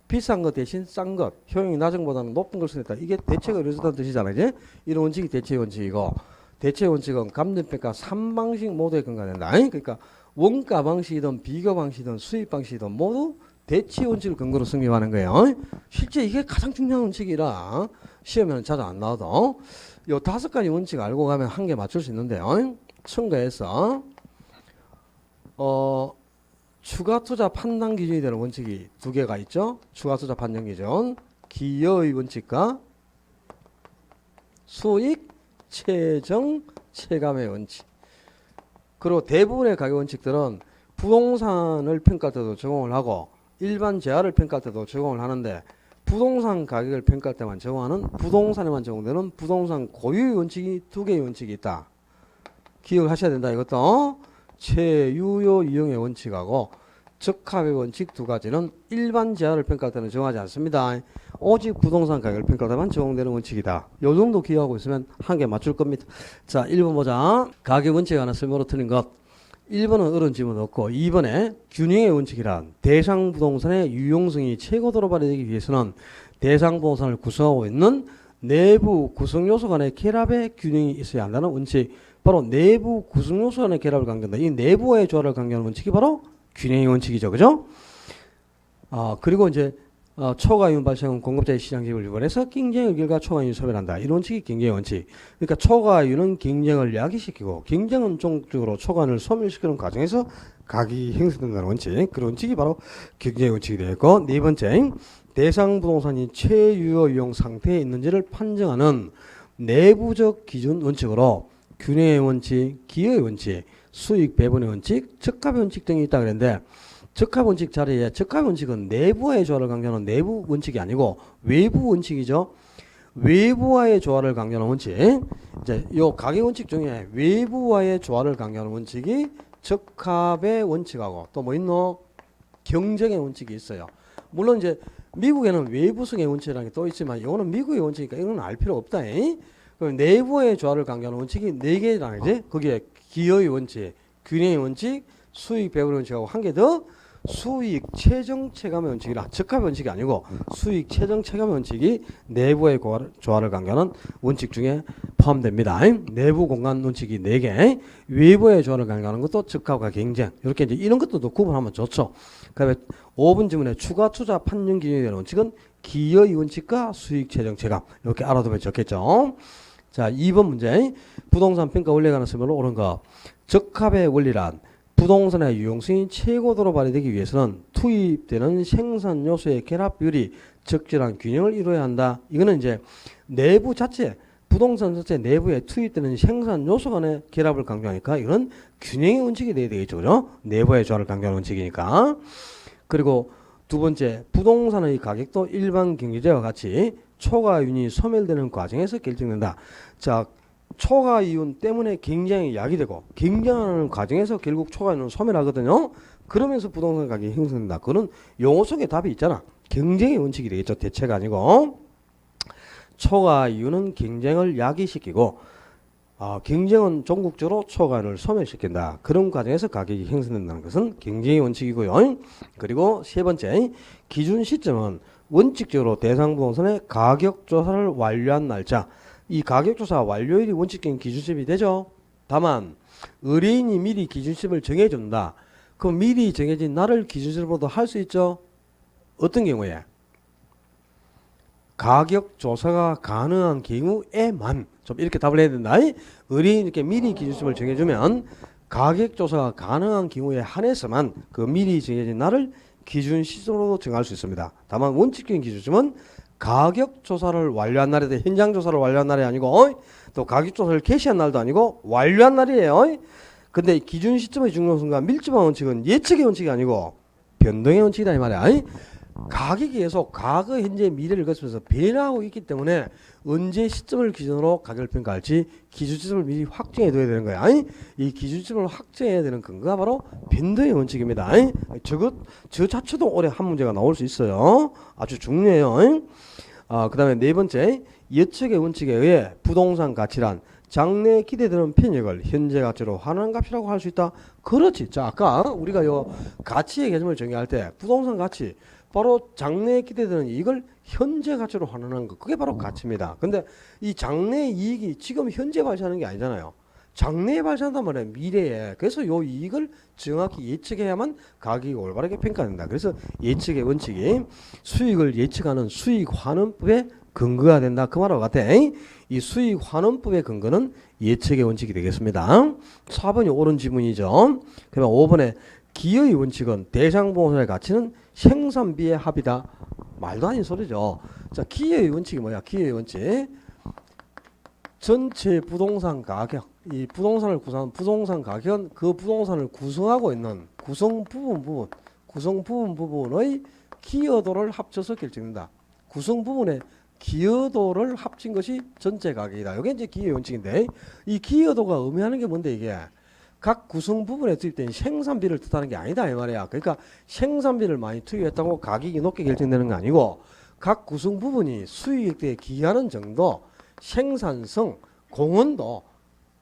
비싼 것 대신 싼 것, 효용이 낮은 것보다는 높은 걸 선택한다. 이게 대체가 이루어졌다는 뜻이잖아요. 이제? 이런 원칙이 대체의 원칙이고 대체의 원칙은 감정평가 3방식 모두에 근거된다. 그러니까 원가 방식이든 비교 방식이든 수입 방식이든 모두 대체의 원칙을 근거로 성립하는 거예요. 실제 이게 가장 중요한 원칙이라 시험에는 자주 안 나와도 요 5가지 원칙 알고 가면 한 개 맞출 수 있는데요. 첨가해서 추가 투자 판단 기준이 되는 원칙이 2개가 있죠. 추가 투자 판단 기준, 기여의 원칙과 수익 최정 체감의 원칙. 그리고 대부분의 가격 원칙들은 부동산을 평가할 때도 적용을 하고 일반 재화를 평가할 때도 적용을 하는데 부동산 가격을 평가할 때만 적용하는 부동산에만 적용되는 부동산 고유의 원칙이 2개의 원칙이 있다. 기억을 하셔야 된다. 이것도 최유효 이용의 원칙하고 적합의 원칙 2가지는 일반 재화를 평가할 때는 적용하지 않습니다. 오직 부동산 가격을 평가할 때만 적용되는 원칙이다. 요 정도 기억하고 있으면 한 개 맞출 겁니다. 자, 1번 보자. 가격 원칙 하나 설명으로 틀린 것. 1번은 어려운 질문 없고 2번에 균형의 원칙이란 대상 부동산의 유용성이 최고도로 발휘되기 위해서는 대상 부동산을 구성하고 있는 내부 구성 요소 간의 결합의 균형이 있어야 한다는 원칙. 바로 내부 구성 요소 간의 결합을 강조한다. 이 내부의 조화를 강조하는 원칙이 바로 균형의 원칙이죠. 그죠? 그리고 이제 초과이윤 발생은 공급자의 시장지역을 유발해서 경쟁의 결과 초과이윤을 소멸한다. 이런 원칙이 경쟁의 원칙. 그러니까 초과이윤은 경쟁을 야기시키고 경쟁은 종적으로 초과이윤을 소멸시키는 과정에서 가격이 형성된다는 원칙. 그런 원칙이 바로 경쟁의 원칙이 되었고 네 번째, 대상 부동산이 최유효 이용 상태에 있는지를 판정하는 내부적 기준 원칙으로 균형의 원칙, 기여의 원칙, 수익 배분의 원칙, 적합의 원칙 등이 있다 그랬는데 적합 원칙 자리에 적합 원칙은 내부와의 조화를 강조하는 내부 원칙이 아니고 외부 원칙이죠. 외부와의 조화를 강조하는 원칙. 이제 요 가격 원칙 중에 외부와의 조화를 강조하는 원칙이 적합의 원칙하고 또 뭐 있노? 경쟁의 원칙이 있어요. 물론 이제 미국에는 외부성의 원칙이라는 게 또 있지만 이거는 미국의 원칙이니까 이건 알 필요 없다. 그럼 내부의 조화를 강조하는 원칙이 4개라는 거지. 거기에 기여의 원칙, 균형의 원칙, 수익 배분의 원칙하고 한 개 더 수익 최종 체감의 원칙이라 적합의 원칙이 아니고 수익 최종 체감의 원칙이 내부의 조화를 강조하는 원칙 중에 포함됩니다. 내부 공간 원칙이 4개, 외부의 조화를 강조하는 것도 적합과 경쟁. 이렇게 이제 이런 것도 구분하면 좋죠. 그다음에 5번 질문에 추가 투자 판정 기준이 되는 원칙은 기여의 원칙과 수익 최종 체감 이렇게 알아두면 좋겠죠. 자, 2번 문제 부동산 평가 원리에 관한 설명으로 옳은 거. 적합의 원리란 부동산의 유용성이 최고도로 발휘되기 위해서는 투입되는 생산 요소의 결합 비율이 적절한 균형을 이루어야 한다. 이거는 이제 내부 자체 부동산 자체 내부에 투입되는 생산 요소 간의 결합을 강조하니까 이건 균형의 원칙이 돼야 되겠죠. 그죠? 내부의 조화를 강조하는 원칙이니까. 그리고 두 번째, 부동산의 가격도 일반 경제재와 같이 초과이윤이 소멸되는 과정에서 결정된다. 자, 초과이윤 때문에 경쟁이 야기되고 경쟁하는 과정에서 결국 초과이윤은 소멸하거든요. 그러면서 부동산 가격이 형성된다. 그런 용어 속에 답이 있잖아. 경쟁의 원칙이 되겠죠. 대체가 아니고. 초과이윤은 경쟁을 야기시키고 경쟁은 전국적으로 초과이윤을 소멸시킨다. 그런 과정에서 가격이 형성된다는 것은 경쟁의 원칙이고요. 그리고 세 번째, 기준 시점은 원칙적으로 대상 부동산의 가격 조사를 완료한 날짜. 이 가격 조사 완료일이 원칙적인 기준점이 되죠. 다만 의뢰인이 미리 기준점을 정해준다. 그럼 미리 정해진 날을 기준점으로도 할 수 있죠. 어떤 경우에? 가격 조사가 가능한 경우에만 좀 이렇게 답을 해야 된다. 의뢰인이 이렇게 미리 기준점을 정해주면 가격 조사가 가능한 경우에 한해서만 그 미리 정해진 날을 기준 시점으로 정할 수 있습니다. 다만 원칙적인 기준점은 가격 조사를 완료한 날에 대해 현장 조사를 완료한 날이 아니고 또 가격 조사를 개시한 날도 아니고 완료한 날이에요. 근데 기준 시점의 중요성과 밀접한 원칙은 예측의 원칙이 아니고 변동의 원칙이다 이 말이야. 가격이 계속 과거, 현재, 미래를 거치면서 변화하고 있기 때문에 언제 시점을 기준으로 가격을 평가할지 기준 시점을 미리 확정해 둬야 되는 거야. 이 기준 시점을 확정해야 되는 근거가 바로 변동의 원칙입니다. 저 자체도 올해 한 문제가 나올 수 있어요. 아주 중요해요. 그 다음에 네 번째, 예측의 원칙에 의해 부동산 가치란 장래에 기대되는 편익을 현재 가치로 환원한 값이라고 할 수 있다. 그렇지. 자, 아까 우리가 요 가치의 개념을 정의할 때 부동산 가치 바로 장래에 기대되는 이익을 현재 가치로 환원하는 것. 그게 바로 가치입니다. 근데 이 장래 이익이 지금 현재 발생하는 게 아니잖아요. 장래에 발생한단 말이에요. 미래에. 그래서 요 이익을 정확히 예측해야만 가격이 올바르게 평가된다. 그래서 예측의 원칙이 수익을 예측하는 수익 환원법의 근거가 된다. 그 말하고 같아. 이 수익 환원법의 근거는 예측의 원칙이 되겠습니다. 4번이 옳은 지문이죠. 그러면 5번에 기여의 원칙은 대상 부동산의 가치는 생산비의 합이다. 말도 아닌 소리죠. 자, 기여의 원칙이 뭐야? 기여의 원칙. 전체 부동산 가격. 이 부동산을 구성하는 부동산 가격은 그 부동산을 구성하고 있는 구성 부분의 기여도를 합쳐서 결정된다. 구성 부분의 기여도를 합친 것이 전체 가격이다. 이게 이제 기여의 원칙인데 이 기여도가 의미하는 게 뭔데 이게? 각 구성 부분에 투입된 생산비를 뜻하는 게 아니다 이 말이야. 그러니까 생산비를 많이 투입했다고 가격이 높게 결정되는 거 아니고 각 구성 부분이 수익에 기여하는 정도, 생산성, 공헌도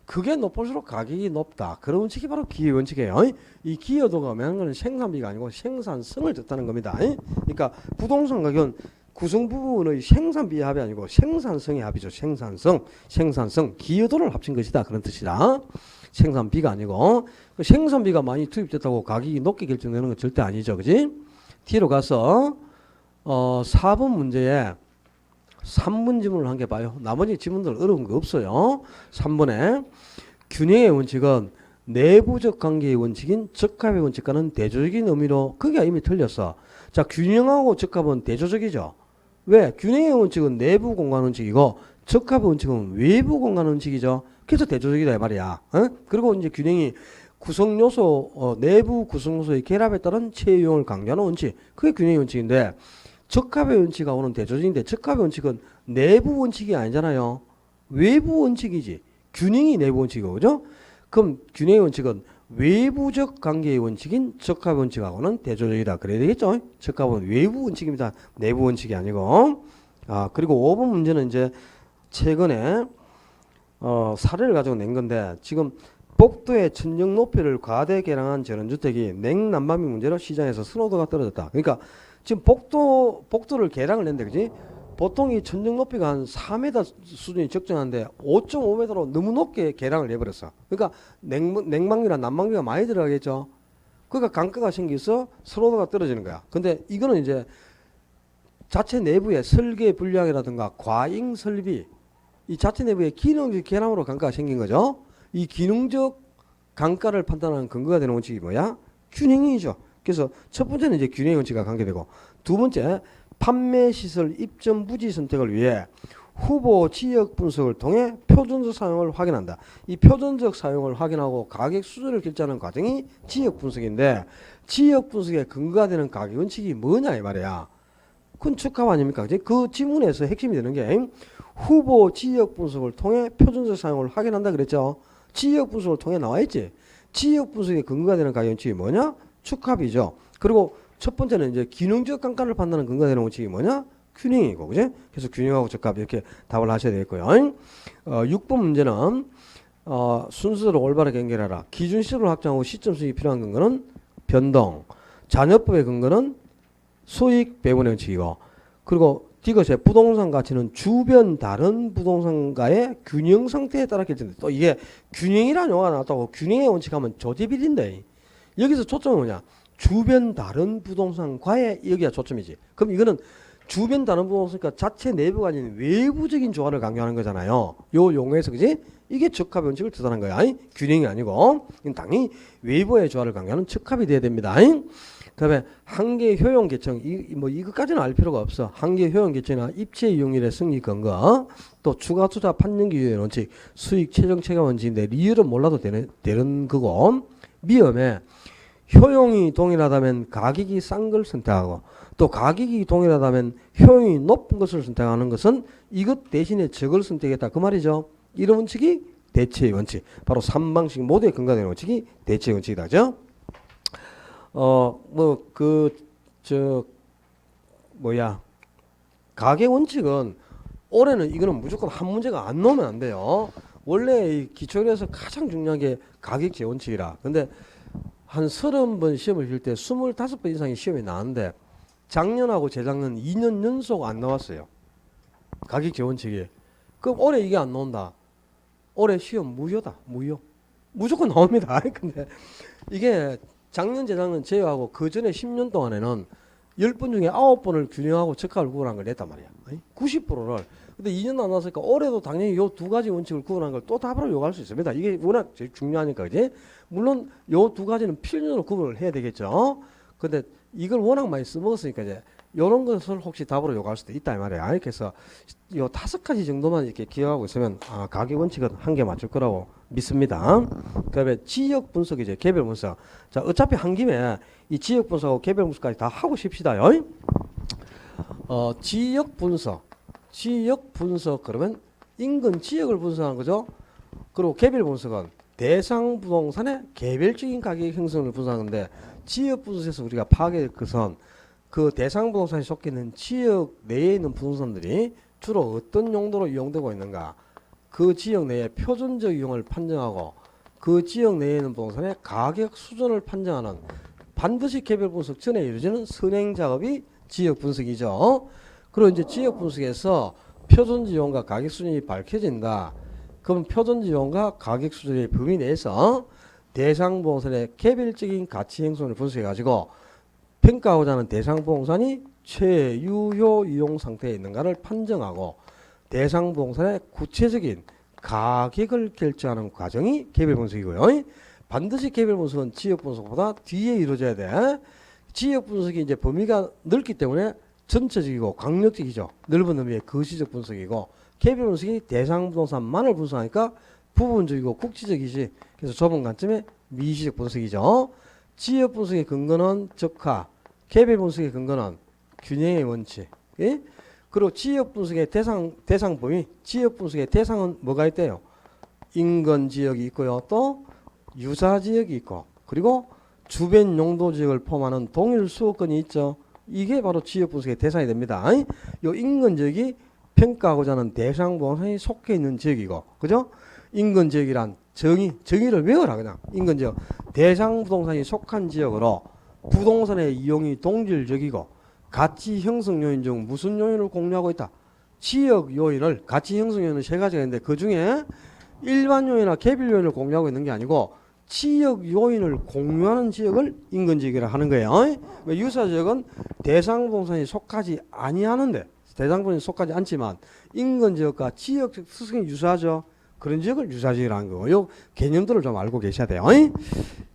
그게 높을수록 가격이 높다. 그런 원칙이 바로 기여 원칙이에요. 이 기여도가 의미하는 것은 생산비가 아니고 생산성을 뜻하는 겁니다. 그러니까 부동산 가격은 구성 부분의 생산비의 합이 아니고 생산성의 합이죠. 생산성, 기여도를 합친 것이다. 그런 뜻이다. 생산비가 아니고 생산비가 많이 투입됐다고 가격이 높게 결정되는 건 절대 아니죠. 그지? 뒤로 가서 4번 문제에 3번 지문을 한 개 봐요. 나머지 지문들 어려운 거 없어요. 3번에 균형의 원칙은 내부적 관계의 원칙인 적합의 원칙과는 대조적인 의미로 그게 이미 틀렸어. 자, 균형하고 적합은 대조적이죠. 왜? 균형의 원칙은 내부 공간 원칙이고 적합의 원칙은 외부 공간 원칙이죠. 그래서 대조적이다 이 말이야. 그리고 이제 균형이 구성 요소 내부 구성 요소의 결합에 따른 채용을 강조하는 원칙. 그게 균형의 원칙인데 적합의 원칙하고 오는 대조적인데 적합의 원칙은 내부 원칙이 아니잖아요. 외부 원칙이지. 균형이 내부 원칙이고 그죠? 그럼 균형의 원칙은 외부적 관계의 원칙인 적합의 원칙하고는 대조적이다. 그래야 되겠죠? 적합은 외부 원칙입니다. 내부 원칙이 아니고. 그리고 5번 문제는 이제 최근에 사례를 가지고 낸 건데 지금 복도의 천정 높이를 과대 개량한 전원주택이 냉난방비 문제로 시장에서 선호도가 떨어졌다. 그러니까 지금 복도를 개량을 했는데 그지? 보통 이 천정 높이가 한 4m 수준이 적정한데 5.5m로 너무 높게 개량을 해버렸어. 그러니까 냉방비나 난방비가 많이 들어가겠죠. 그러니까 강가가 생겨서 선호도가 떨어지는 거야. 근데 이거는 이제 자체 내부의 설계 불량이라든가 과잉 설비, 이 자체 내부의 기능적 결함으로 강가가 생긴 거죠. 이 기능적 강가를 판단하는 근거가 되는 원칙이 뭐야? 균형이죠. 그래서 첫 번째는 이제 균형 원칙과 관계되고, 두 번째 판매 시설 입점 부지 선택을 위해 후보 지역 분석을 통해 표준적 사용을 확인한다. 이 표준적 사용을 확인하고 가격 수준을 결정하는 과정이 지역 분석인데, 지역 분석의 근거가 되는 가격 원칙이 뭐냐 이 말이야. 그건 적합 아닙니까? 그 지문에서 핵심이 되는 게 후보 지역 분석을 통해 표준적 사용을 확인한다 그랬죠. 지역 분석을 통해 나와있지. 지역 분석의 근거가 되는 가격 원칙이 뭐냐? 축합이죠. 그리고 첫 번째는 이제 기능적 강가를 판단하는 근거가 되는 원칙이 뭐냐? 균형이고, 그지? 그래서 균형하고 적합 이렇게 답을 하셔야 되겠고요. 6번 문제는 순서대로 올바르게 연결하라. 기준 시설을 확정하고 시점 수익이 필요한 근거는 변동. 잔여법의 근거는 수익 배분의 원칙이고, 그리고 이것의 부동산 가치는 주변 다른 부동산과의 균형 상태에 따라 결정된다. 또 이게 균형이라는 용어가 나왔다고 균형의 원칙하면 조제비리인데, 여기서 초점은 뭐냐? 주변 다른 부동산과의, 여기가 초점이지. 그럼 이거는 주변 다른 부동산과 자체 내부가 아닌 외부적인 조화를 강조하는 거잖아요. 요 용어에서, 그지? 이게 적합의 원칙을 뜻하는 거야. 균형이 아니고. 당연히 외부의 조화를 강조하는 적합이 돼야 됩니다. 그다음에 한계 효용 계층, 이것까지는 알 필요가 없어. 한계 효용 계층이나 입체 이용률의 승리 근거, 또 추가 투자 판정 기준의 원칙, 수익 최종 체감 원칙인데 리얼은 몰라도 되는 거고, 미음에 효용이 동일하다면 가격이 싼 걸 선택하고, 또 가격이 동일하다면 효용이 높은 것을 선택하는 것은 이것 대신에 저걸 선택했다 그 말이죠. 이런 원칙이 대체의 원칙, 바로 3방식 모두에 근거되는 원칙이 대체의 원칙이다. 그죠? 가격 원칙은 올해는 이거는 무조건 한 문제가 안 나오면 안 돼요. 원래 이 기초에서 가장 중요한 게 가격 재원칙이라. 근데 한 30번 시험을 칠 때 25번 이상의 시험이 나왔는데 작년하고 재작년 2년 연속 안 나왔어요. 가격 재원칙이. 그럼 올해 이게 안 나온다. 올해 시험 무효다. 무효. 무조건 나옵니다. 근데 이게 작년 재작년 제외하고 그 전에 10년 동안에는 10번 중에 9번을 균형하고 적합을 구분한 걸 냈단 말이야. 90%를. 근데 2년 안 나왔으니까 올해도 당연히 요 두 가지 원칙을 구분한 걸 또 답으로 요구할 수 있습니다. 이게 워낙 제일 중요하니까, 그지? 물론 요 두 가지는 필연적으로 구분을 해야 되겠죠. 근데 이걸 워낙 많이 써먹었으니까 이제 요런 것을 혹시 답으로 요구할 수도 있다 이 말이야. 그래서 요 5가지 정도만 이렇게 기억하고 있으면 가격 원칙은 한 개 맞출 거라고 믿습니다. 그다음에 지역 분석이죠. 개별 분석. 자, 어차피 한 김에 이 지역 분석하고 개별 분석까지 다 하고 싶시다요. 지역 분석 그러면 인근 지역을 분석하는 거죠. 그리고 개별 분석은 대상 부동산의 개별적인 가격 형성을 분석하는데, 지역 분석에서 우리가 파악할 것은 그 대상 부동산에 속해 있는 지역 내에 있는 부동산들이 주로 어떤 용도로 이용되고 있는가, 그 지역 내의 표준적 이용을 판정하고 그 지역 내에 있는 부동산의 가격 수준을 판정하는, 반드시 개별 분석 전에 이루어지는 선행 작업이 지역 분석이죠. 그리고 이제 지역 분석에서 표준적 이용과 가격 수준이 밝혀진다. 그럼 표준적 이용과 가격 수준의 범위 내에서 대상 부동산의 개별적인 가치 형성을 분석해 가지고 평가하고자 하는 대상 부동산이 최유효 이용 상태에 있는가를 판정하고 대상 부동산의 구체적인 가격을 결정하는 과정이 개별 분석이고요. 반드시 개별 분석은 지역 분석보다 뒤에 이루어져야 돼. 지역 분석이 이제 범위가 넓기 때문에 전체적이고 강력적이죠. 넓은 의미의 거시적 분석이고, 개별 분석이 대상 부동산만을 분석하니까 부분적이고 국지적이지. 그래서 좁은 관점의 미시적 분석이죠. 지역 분석의 근거는 적화, 개별 분석의 근거는 균형의 원칙. 예? 그리고 지역 분석의 대상 범위, 지역 분석의 대상은 뭐가 있대요? 인근 지역이 있고요. 또 유사 지역이 있고, 그리고 주변 용도 지역을 포함하는 동일 수도권이 있죠. 이게 바로 지역 분석의 대상이 됩니다. 요 인근 지역이 평가하고자 하는 대상 부동산이 속해 있는 지역이고, 그죠? 인근 지역이란 정의를 외워라. 그냥 인근 지역, 대상 부동산이 속한 지역으로 부동산의 이용이 동질적이고 가치 형성 요인 중 무슨 요인을 공유하고 있다? 지역 요인을, 가치 형성 요인은 세 가지가 있는데 그 중에 일반 요인이나 개별 요인을 공유하고 있는 게 아니고 지역 요인을 공유하는 지역을 인근지역이라 하는 거예요. 유사지역은 대상부동산이 속하지 아니하는데 대상부동산이 속하지 않지만 인근지역과 지역적 특성이 유사하죠. 그런 지역을 유사지역이라는 거고 요 개념들을 좀 알고 계셔야 돼요.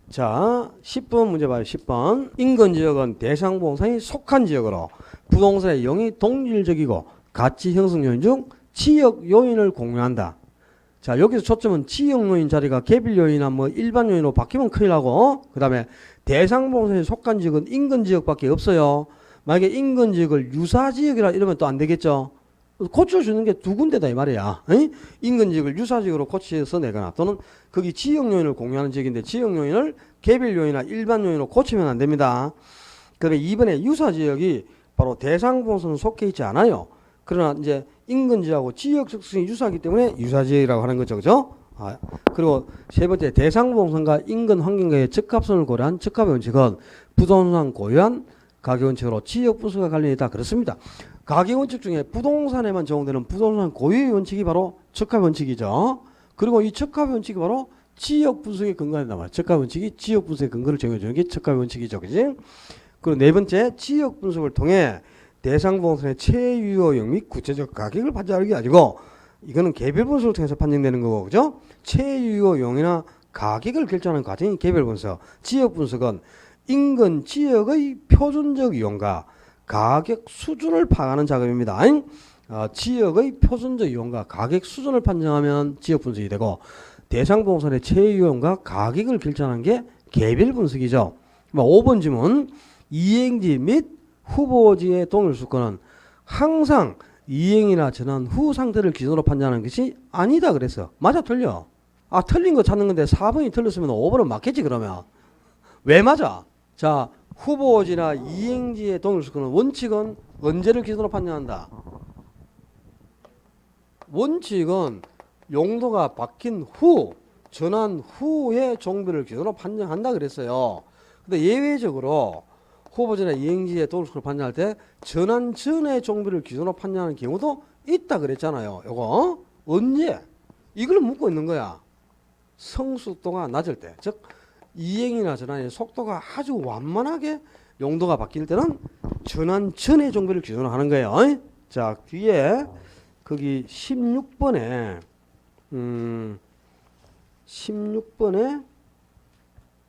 자, 10번 문제 봐요. 10번. 인근지역은 대상부동산이 속한 지역으로 부동산의 영이 동일적이고 가치 형성 요인 중 지역 요인을 공유한다. 자, 여기서 초점은 지역 요인 자리가 개별 요인이나 뭐 일반 요인으로 바뀌면 큰일 나고, 그 다음에 대상부동산에 속한 지역은 인근 지역밖에 없어요. 만약에 인근 지역을 유사 지역이라 이러면 또 안 되겠죠. 고쳐주는 게 두 군데다 이 말이야. 인근 지역을 유사 지역으로 고쳐서 내거나 또는 거기 지역 요인을 공유하는 지역인데 지역 요인을 개별 요인이나 일반 요인으로 고치면 안 됩니다. 그러면 이번에 유사 지역이 바로 대상부동산에 속해 있지 않아요. 그러나 이제 인근지하고 지역 특성이 유사하기 때문에 유사지역이라고 하는 거죠. 그죠? 그리고 세 번째, 대상부동산과 인근 환경과의 적합성을 고려한 적합의 원칙은 부동산 고유한 가격원칙으로 지역 분수가 관련이 있다. 그렇습니다. 가격원칙 중에 부동산에만 적용되는 부동산 고유의 원칙이 바로 적합의 원칙이죠. 그리고 이 적합의 원칙이 바로 지역 분석에 근거한다 말이야. 적합의 원칙이 지역 분석의 근거를 정해주는 게 적합의 원칙이죠. 그지? 그리고 네 번째, 지역 분석을 통해 대상부동산의 체유효용 및 구체적 가격을 판정하는 게 아니고 이거는 개별 분석을 통해서 판정되는 거고, 그죠? 체유효용이나 가격을 결정하는 과정이 개별 분석. 지역 분석은 인근 지역의 표준적 이용과 가격 수준을 파악하는 작업입니다. 지역의 표준적 이용과 가격 수준을 판정하면 지역 분석이 되고 대상부동산의 체유효용과 가격을 결정하는 게 개별 분석이죠. 5번 질문. 이행지 및 후보지의 동일 수권은 항상 이행이나 전환 후 상태를 기준으로 판단하는 것이 아니다 그랬어. 맞아 틀려? 틀린 거 찾는 건데 4번이 틀렸으면 5번은 맞겠지 그러면. 왜 맞아? 자, 후보지나 이행지의 동일 수권은 원칙은 언제를 기준으로 판단한다? 원칙은 용도가 바뀐 후, 전환 후의 종비를 기준으로 판정한다 그랬어요. 근데 예외적으로 후보지나 이행지의 동일수를 판정할 때 전환 전의 종비를 기준으로 판정하는 경우도 있다 그랬잖아요. 요거 언제? 이걸 묻고 있는 거야. 성숙도가 낮을 때, 즉 이행이나 전환의 속도가 아주 완만하게 용도가 바뀔 때는 전환 전의 종비를 기준으로 하는 거예요. 자, 뒤에 거기 16번에 16번에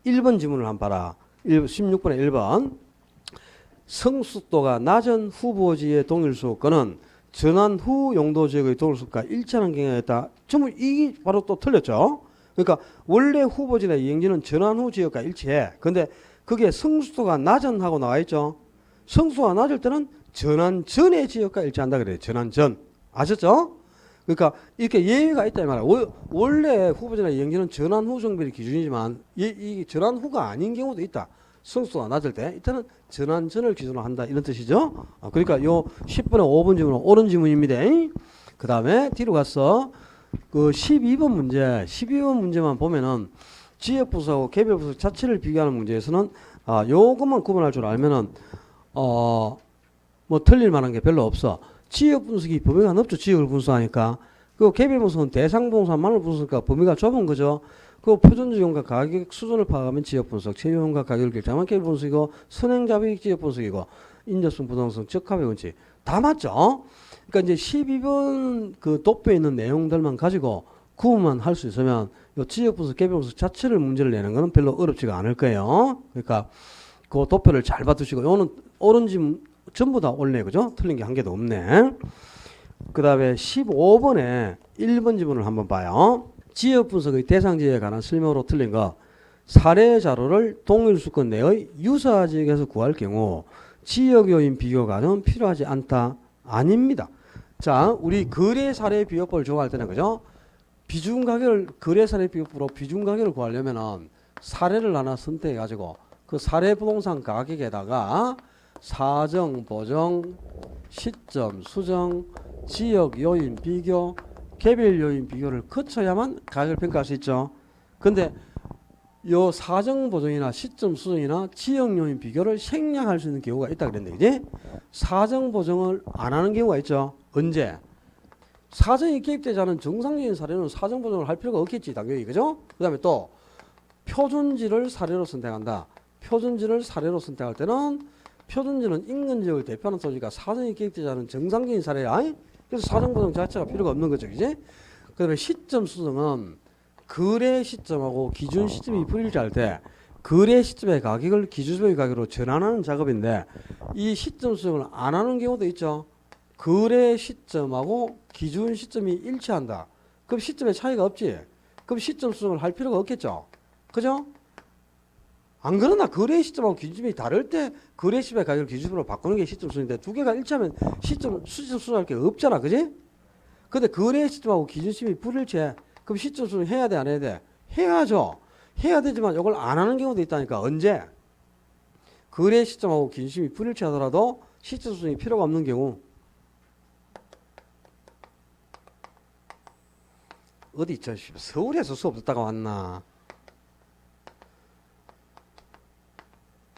1번 지문을 한번 봐라. 16번에 1번. 성숙도가 낮은 후보지의 동일수권은 전환 후 용도 지역의 동일수과 일치하는 경우가 있다. 전부 이게 바로 또 틀렸죠. 그러니까 원래 후보지나 이행지는 전환 후 지역과 일치해. 근데 그게 성숙도가 낮은 하고 나와 있죠. 성숙도가 낮을 때는 전환 전의 지역과 일치한다 그래요. 전환 전. 아셨죠? 그러니까 이렇게 예외가 있다 이 말이야. 원래 후보지나 이행지는 전환 후 정비의 기준이지만 이 전환 후가 아닌 경우도 있다. 성수가 낮을 때 이때는 전환 전을 기준으로 한다 이런 뜻이죠. 그러니까 요 10번에 5번 질문은 옳은 질문입니다. 그 다음에 뒤로 가서 그 12번 문제 12번 문제만 보면은 지역 부서하고 개별 부서 자체를 비교하는 문제에서는 요것만 구분할 줄 알면은 뭐 틀릴 만한 게 별로 없어. 지역 분석이 범위가 넓죠. 지역을 분석하니까. 그리고 개별 분석은 대상부동산만을 분석하니까 범위가 좁은 거죠. 그 표준적 이용과 가격 수준을 파악하면 지역 분석, 체류용과 가격을 결정하면 개별 분석이고 선행자비 지역 분석이고 인접성 부동성 적합의 원칙 다 맞죠. 그러니까 이제 12번 그 도표에 있는 내용들만 가지고 구분만 할 수 있으면 요 지역 분석, 개별 분석 자체를 문제를 내는 거는 별로 어렵지가 않을 거예요. 그러니까 그 도표를 잘 봐두시고 요는 옳은지 전부 다 옳네, 그죠? 틀린 게 한 개도 없네. 그 다음에 15번에 1번 지문을 한번 봐요. 지역 분석의 대상지역에 관한 설명으로 틀린 거. 사례 자료를 동일 수권 내의 유사 지역에서 구할 경우 지역 요인 비교 과정은 필요하지 않다. 아닙니다. 자, 우리 거래 사례 비교법을 적용할 때는 그죠? 비중 가격을 거래 사례 비교법으로 비중 가격을 구하려면은 사례를 하나 선택해 가지고 그 사례 부동산 가격에다가 사정, 보정, 시점, 수정, 지역 요인 비교, 개별 요인 비교를 거쳐야만 가격을 평가할 수 있죠. 근데 요 사정 보정이나 시점 수정이나 지역 요인 비교를 생략할 수 있는 경우가 있다 그랬는데, 그지? 사정 보정을 안 하는 경우가 있죠. 언제? 사정이 개입되지 않은 정상적인 사례는 사정 보정을 할 필요가 없겠지, 당연히, 그죠? 그 다음에 또 표준지를 사례로 선택한다. 표준지를 사례로 선택할 때는 표준지는 인근지역을 대표하는 소지가 사정이 개입되지 않은 정상적인 사례야. 그래서 사정 보정 자체가 필요가 없는 거죠. 그지? 그다음에 시점 수정은 거래 시점하고 기준 시점이 불일치할 때 거래 시점의 가격을 기준시점의 가격으로 전환하는 작업인데 이 시점 수정을 안 하는 경우도 있죠. 거래 시점하고 기준 시점이 일치한다. 그럼 시점에 차이가 없지. 그럼 시점 수정을 할 필요가 없겠죠. 그죠? 안 그러나 거래 시점하고 기준 시점이 다를 때 거래 시점의 가격을 기준 시점으로 바꾸는 게 시점 수정인데 두 개가 일치하면 시점 수정할 게 없잖아. 그지? 근데 거래 시점하고 기준 시점이 불일치해. 그럼 시점 수정 해야 돼, 안 해야 돼? 해야죠. 해야 되지만 이걸 안 하는 경우도 있다니까. 언제? 거래 시점하고 기준 시점이 불일치하더라도 시점 수정이 필요가 없는 경우. 어디 있죠? 서울에서 수업 듣다가 왔나?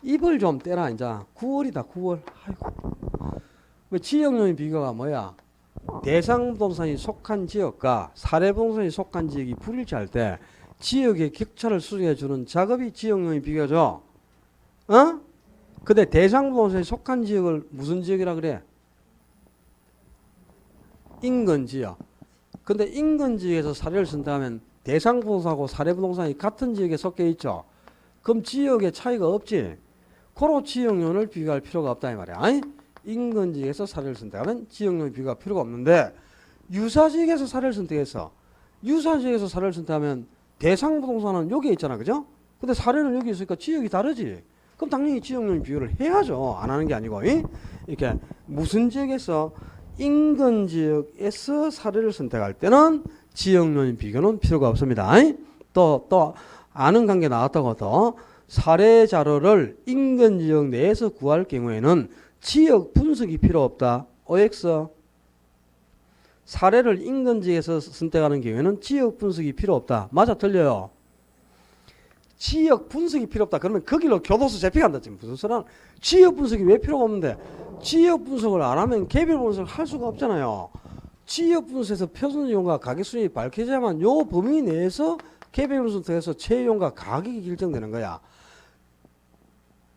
입을 좀 떼라. 이제 9월이다. 9월. 아이고. 왜 지역요인 비교가 뭐야? 대상 부동산이 속한 지역과 사례 부동산이 속한 지역이 불일치할 때 지역의 격차를 수정해 주는 작업이 지역요인 비교죠. 어? 근데 대상 부동산이 속한 지역을 무슨 지역이라 그래? 인근 지역. 근데 인근 지역에서 사례를 선택하면 대상 부동산하고 사례 부동산이 같은 지역에 섞여 있죠. 그럼 지역의 차이가 없지. 고로 지역요인을 비교할 필요가 없다 이 말이야. 아니? 인근 지역에서 사례를 선택하면 지역요인 비교가 필요가 없는데 유사 지역에서 사례를 선택해서 유사 지역에서 사례를 선택하면 대상 부동산은 여기에 있잖아. 그죠? 근데 사례는 여기 있으니까 지역이 다르지. 그럼 당연히 지역요인 비교를 해야죠. 안 하는 게 아니고. 이렇게 무슨 지역에서 인근 지역에서 사례를 선택할 때는 지역요인 비교는 필요가 없습니다. 또 아는 관계 나왔다고 또 사례 자료를 인근 지역 내에서 구할 경우에는 지역 분석이 필요 없다. OX 사례를 인근 지역에서 선택하는 경우에는 지역 분석이 필요 없다. 맞아 틀려요? 지역 분석이 필요 없다. 그러면 그 길로 교도소 잡혀간다. 지금 무슨 소리야? 지역 분석이 왜 필요가 없는데 지역 분석을 안 하면 개별 분석을 할 수가 없잖아요. 지역 분석에서 표준이용과 가격 수준이 밝혀져야만 요 범위 내에서 개별 분석에서 최이용과 가격이 결정되는 거야.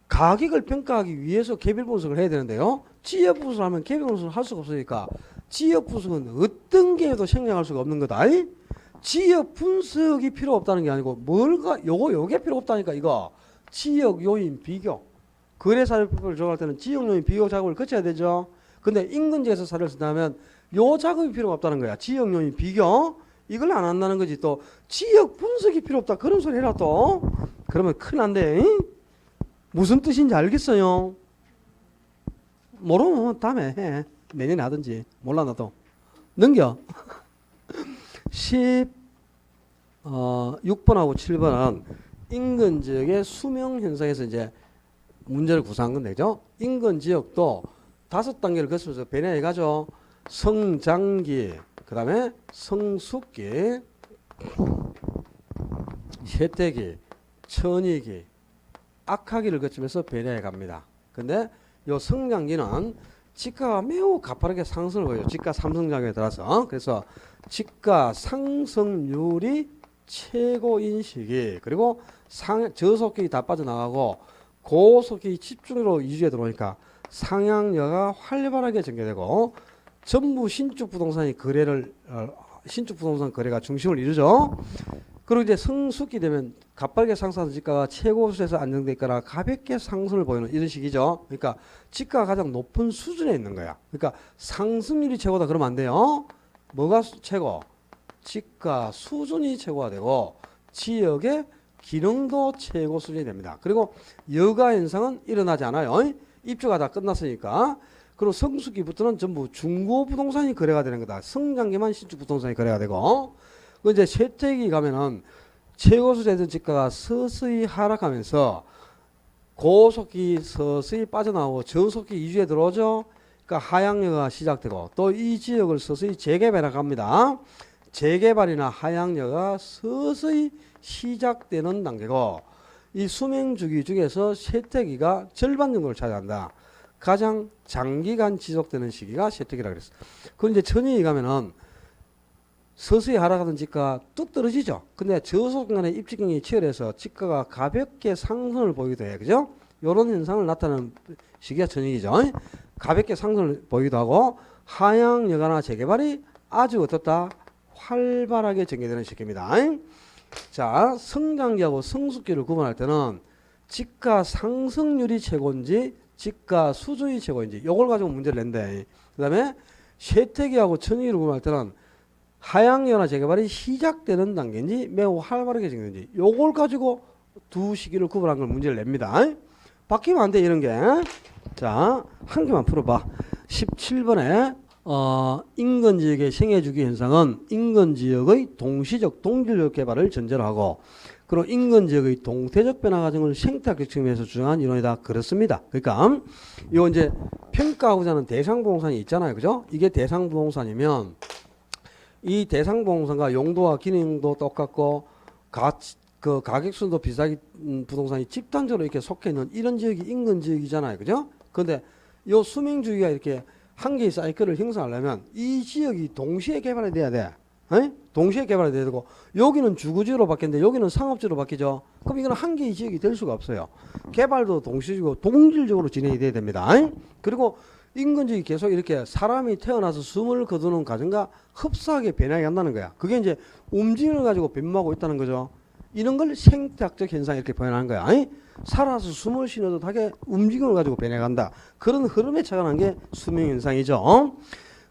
가격을 평가하기 위해서 개별 분석을 해야 되는데요. 지역 분석을 하면 개별 분석을 할 수가 없으니까 지역 분석은 어떤 경우에도 생략할 수가 없는 거다. 지역 분석이 필요 없다는 게 아니고 요게 필요 없다니까. 이거 지역 요인 비교. 거래 사례표를 적할 때는 지역 요인 비교 작업을 거쳐야 되죠. 근데 인근지에서 사례를 쓴다면 요 작업이 필요가 없다는 거야. 지역 요인 비교. 이걸 안 한다는 거지. 또 지역 분석이 필요 없다. 그런 소리 해라 또. 그러면 큰일 난대. 무슨 뜻인지 알겠어요? 모르면 다음에 해. 내년에 하든지. 몰라 나도. 넘겨. 6번하고 7번은 인근 지역의 수명 현상에서 이제 문제를 구사한 건데죠. 인근 지역도 5단계를 거쳐서 배려해 가죠. 성장기, 그 다음에 성숙기, 쇠퇴기, 천위기, 악화기를 거치면서 배려해 갑니다. 근데 요 성장기는 지가가 매우 가파르게 상승을 보여요. 지가 삼성장에 따라서. 그래서 지가 상승률이 최고인 시기. 그리고 저속기 다 빠져나가고 고속기 집중으로 유지에 들어오니까 상향력가 활발하게 전개되고 전부 신축 부동산이 신축 부동산 거래가 중심을 이루죠. 그리고 이제 성숙기 되면 가빠르게 상승하는 지가가 최고 수준에서 안정돼 있거나 가볍게 상승을 보이는 이런 식이죠. 그러니까 지가가 가장 높은 수준에 있는 거야. 그러니까 상승률이 최고다 그러면 안 돼요. 뭐가 최고? 지가 수준이 최고가 되고 지역의 기능도 최고 수준이 됩니다. 그리고 여가 현상은 일어나지 않아요. 입주가 다 끝났으니까. 그리고 성숙기부터는 전부 중고 부동산이 거래가 되는 거다. 성장기만 신축 부동산이 거래가 되고. 그 이제 쇠퇴기 가면은 최고 수준의 지가가 서서히 하락하면서 고속기 서서히 빠져나오고 저속기 2주에 들어오죠. 그러니까 하향력가 시작되고 또 이 지역을 서서히 재개발해 갑니다. 재개발이나 하향력가 서서히 시작되는 단계고 이 수명주기 중에서 쇠퇴기가 절반 정도를 차지한다. 가장 장기간 지속되는 시기가 쇠퇴기라 그랬어. 그럼 이제 천위기 가면은 서서히 하락하던 지가 뚝 떨어지죠. 근데 저속간의 입지경이 치열해서 지가가 가볍게 상승을 보이기도 해요. 그죠? 이런 현상을 나타내는 시기가 천익이죠. 가볍게 상승을 보이기도 하고 하향 여가나 재개발이 아주 어떻다? 활발하게 전개되는 시기입니다. 자, 성장기하고 성숙기를 구분할 때는 지가 상승률이 최고인지 지가 수준이 최고인지 요걸 가지고 문제를 낸대. 그 다음에 쇠퇴기하고 천익기를 구분할 때는 하향연화 재개발이 시작되는 단계인지 매우 활발하게 진행되는지 요걸 가지고 두 시기를 구분한 걸 문제를 냅니다. 바뀌면 안 돼 이런 게. 자, 한 개만 풀어봐. 17번에 인근지역의 생애주기 현상은 인근지역의 동시적 동질적 개발을 전제로 하고 그리고 인근지역의 동태적 변화 과정을 생태학적 측면에서 주장한 이론이다. 그렇습니다. 그러니까 요 이제 평가하고자 하는 대상부동산이 있잖아요. 그죠? 이게 대상부동산이면 이 대상부동산과 용도와 기능도 똑같고 그 가격순도 비슷하게 부동산이 집단적으로 이렇게 속해 있는 이런 지역이 인근 지역이잖아요. 그죠? 근데 요 수명주기가 이렇게 한 개의 사이클을 형성하려면 이 지역이 동시에 개발이 돼야 돼. 동시에 개발이 돼야 되고 여기는 주거지로 바뀌는데 여기는 상업지로 바뀌죠. 그럼 이건 한 개의 지역이 될 수가 없어요. 개발도 동시적으로 동질적으로 진행이 돼야 됩니다. 그리고 인근지역이 계속 이렇게 사람이 태어나서 숨을 거두는 과정과 흡사하게 변하게 한다는 거야. 그게 이제 움직임을 가지고 변모하고 있다는 거죠. 이런 걸 생태학적 현상이 이렇게 변하는 거야. 살아서 숨을 쉬어도 하게 움직임을 가지고 변해간다. 그런 흐름에 착안한 게 수명 현상이죠.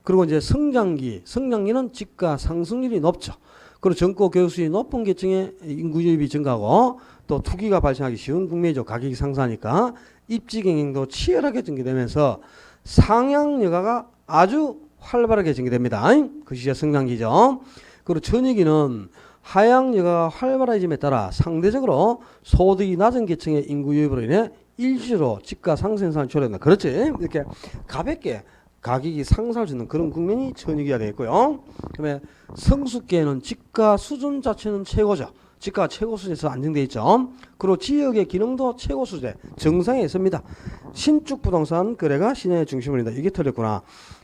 그리고 이제 성장기는 지가 상승률이 높죠. 그리고 정고 교육수준이 높은 계층의 인구 유입이 증가하고 또 투기가 발생하기 쉬운 국면이죠. 가격이 상승하니까 입지 경쟁도 치열하게 전개되면서 상향 여가가 아주 활발하게 전개됩니다. 그 시기가 성장기죠. 그리고 천익기는 하향 여가가 활발해짐에 따라 상대적으로 소득이 낮은 계층의 인구 유입으로 인해 일시로 지가 상승 현상을 초래한다. 그렇지? 이렇게 가볍게 가격이 상승할 수 있는 그런 국면이 천익기가 되겠고요. 그다음에 성숙기에는 지가 수준 자체는 최고죠. 지가가 최고 수준에서 안정되어 있죠. 그리고 지역의 기능도 최고 수준에 정상에 있습니다. 신축 부동산 거래가 시장의 중심을 이룬다. 이게 틀렸구나.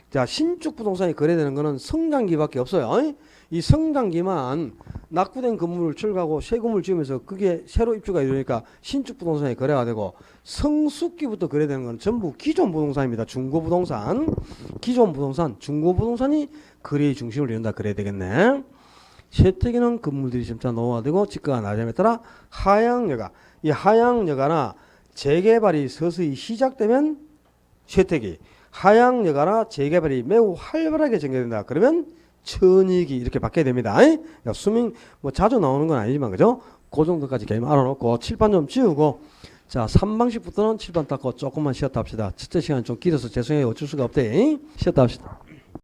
자, 신축 부동산이 거래되는 거는 성장기밖에 없어요. 이 성장기만 낙후된 건물을 철거하고 새 건물 지으면서 그게 새로 입주가 이루니까 신축 부동산이 거래가 되고 성숙기부터 거래되는 건 전부 기존 부동산입니다. 중고 부동산, 기존 부동산, 중고 부동산이 거래의 중심을 이룬다. 그래야 되겠네. 쇠퇴기는 건물들이 점차 노후화되고 지가가 낮음에 따라 하향여가, 이 하향여가나 재개발이 서서히 시작되면 쇠퇴기, 하향여가나 재개발이 매우 활발하게 전개된다. 그러면 천익이 이렇게 바뀌게 됩니다. 수명 뭐 자주 나오는 건 아니지만 그죠? 그 정도까지 개념 알아놓고 칠판 좀 지우고 자 3방식부터는 칠판 닦고 조금만 쉬었다 합시다. 첫째 시간 좀 길어서 죄송해요. 어쩔 수가 없대. 쉬었다 합시다.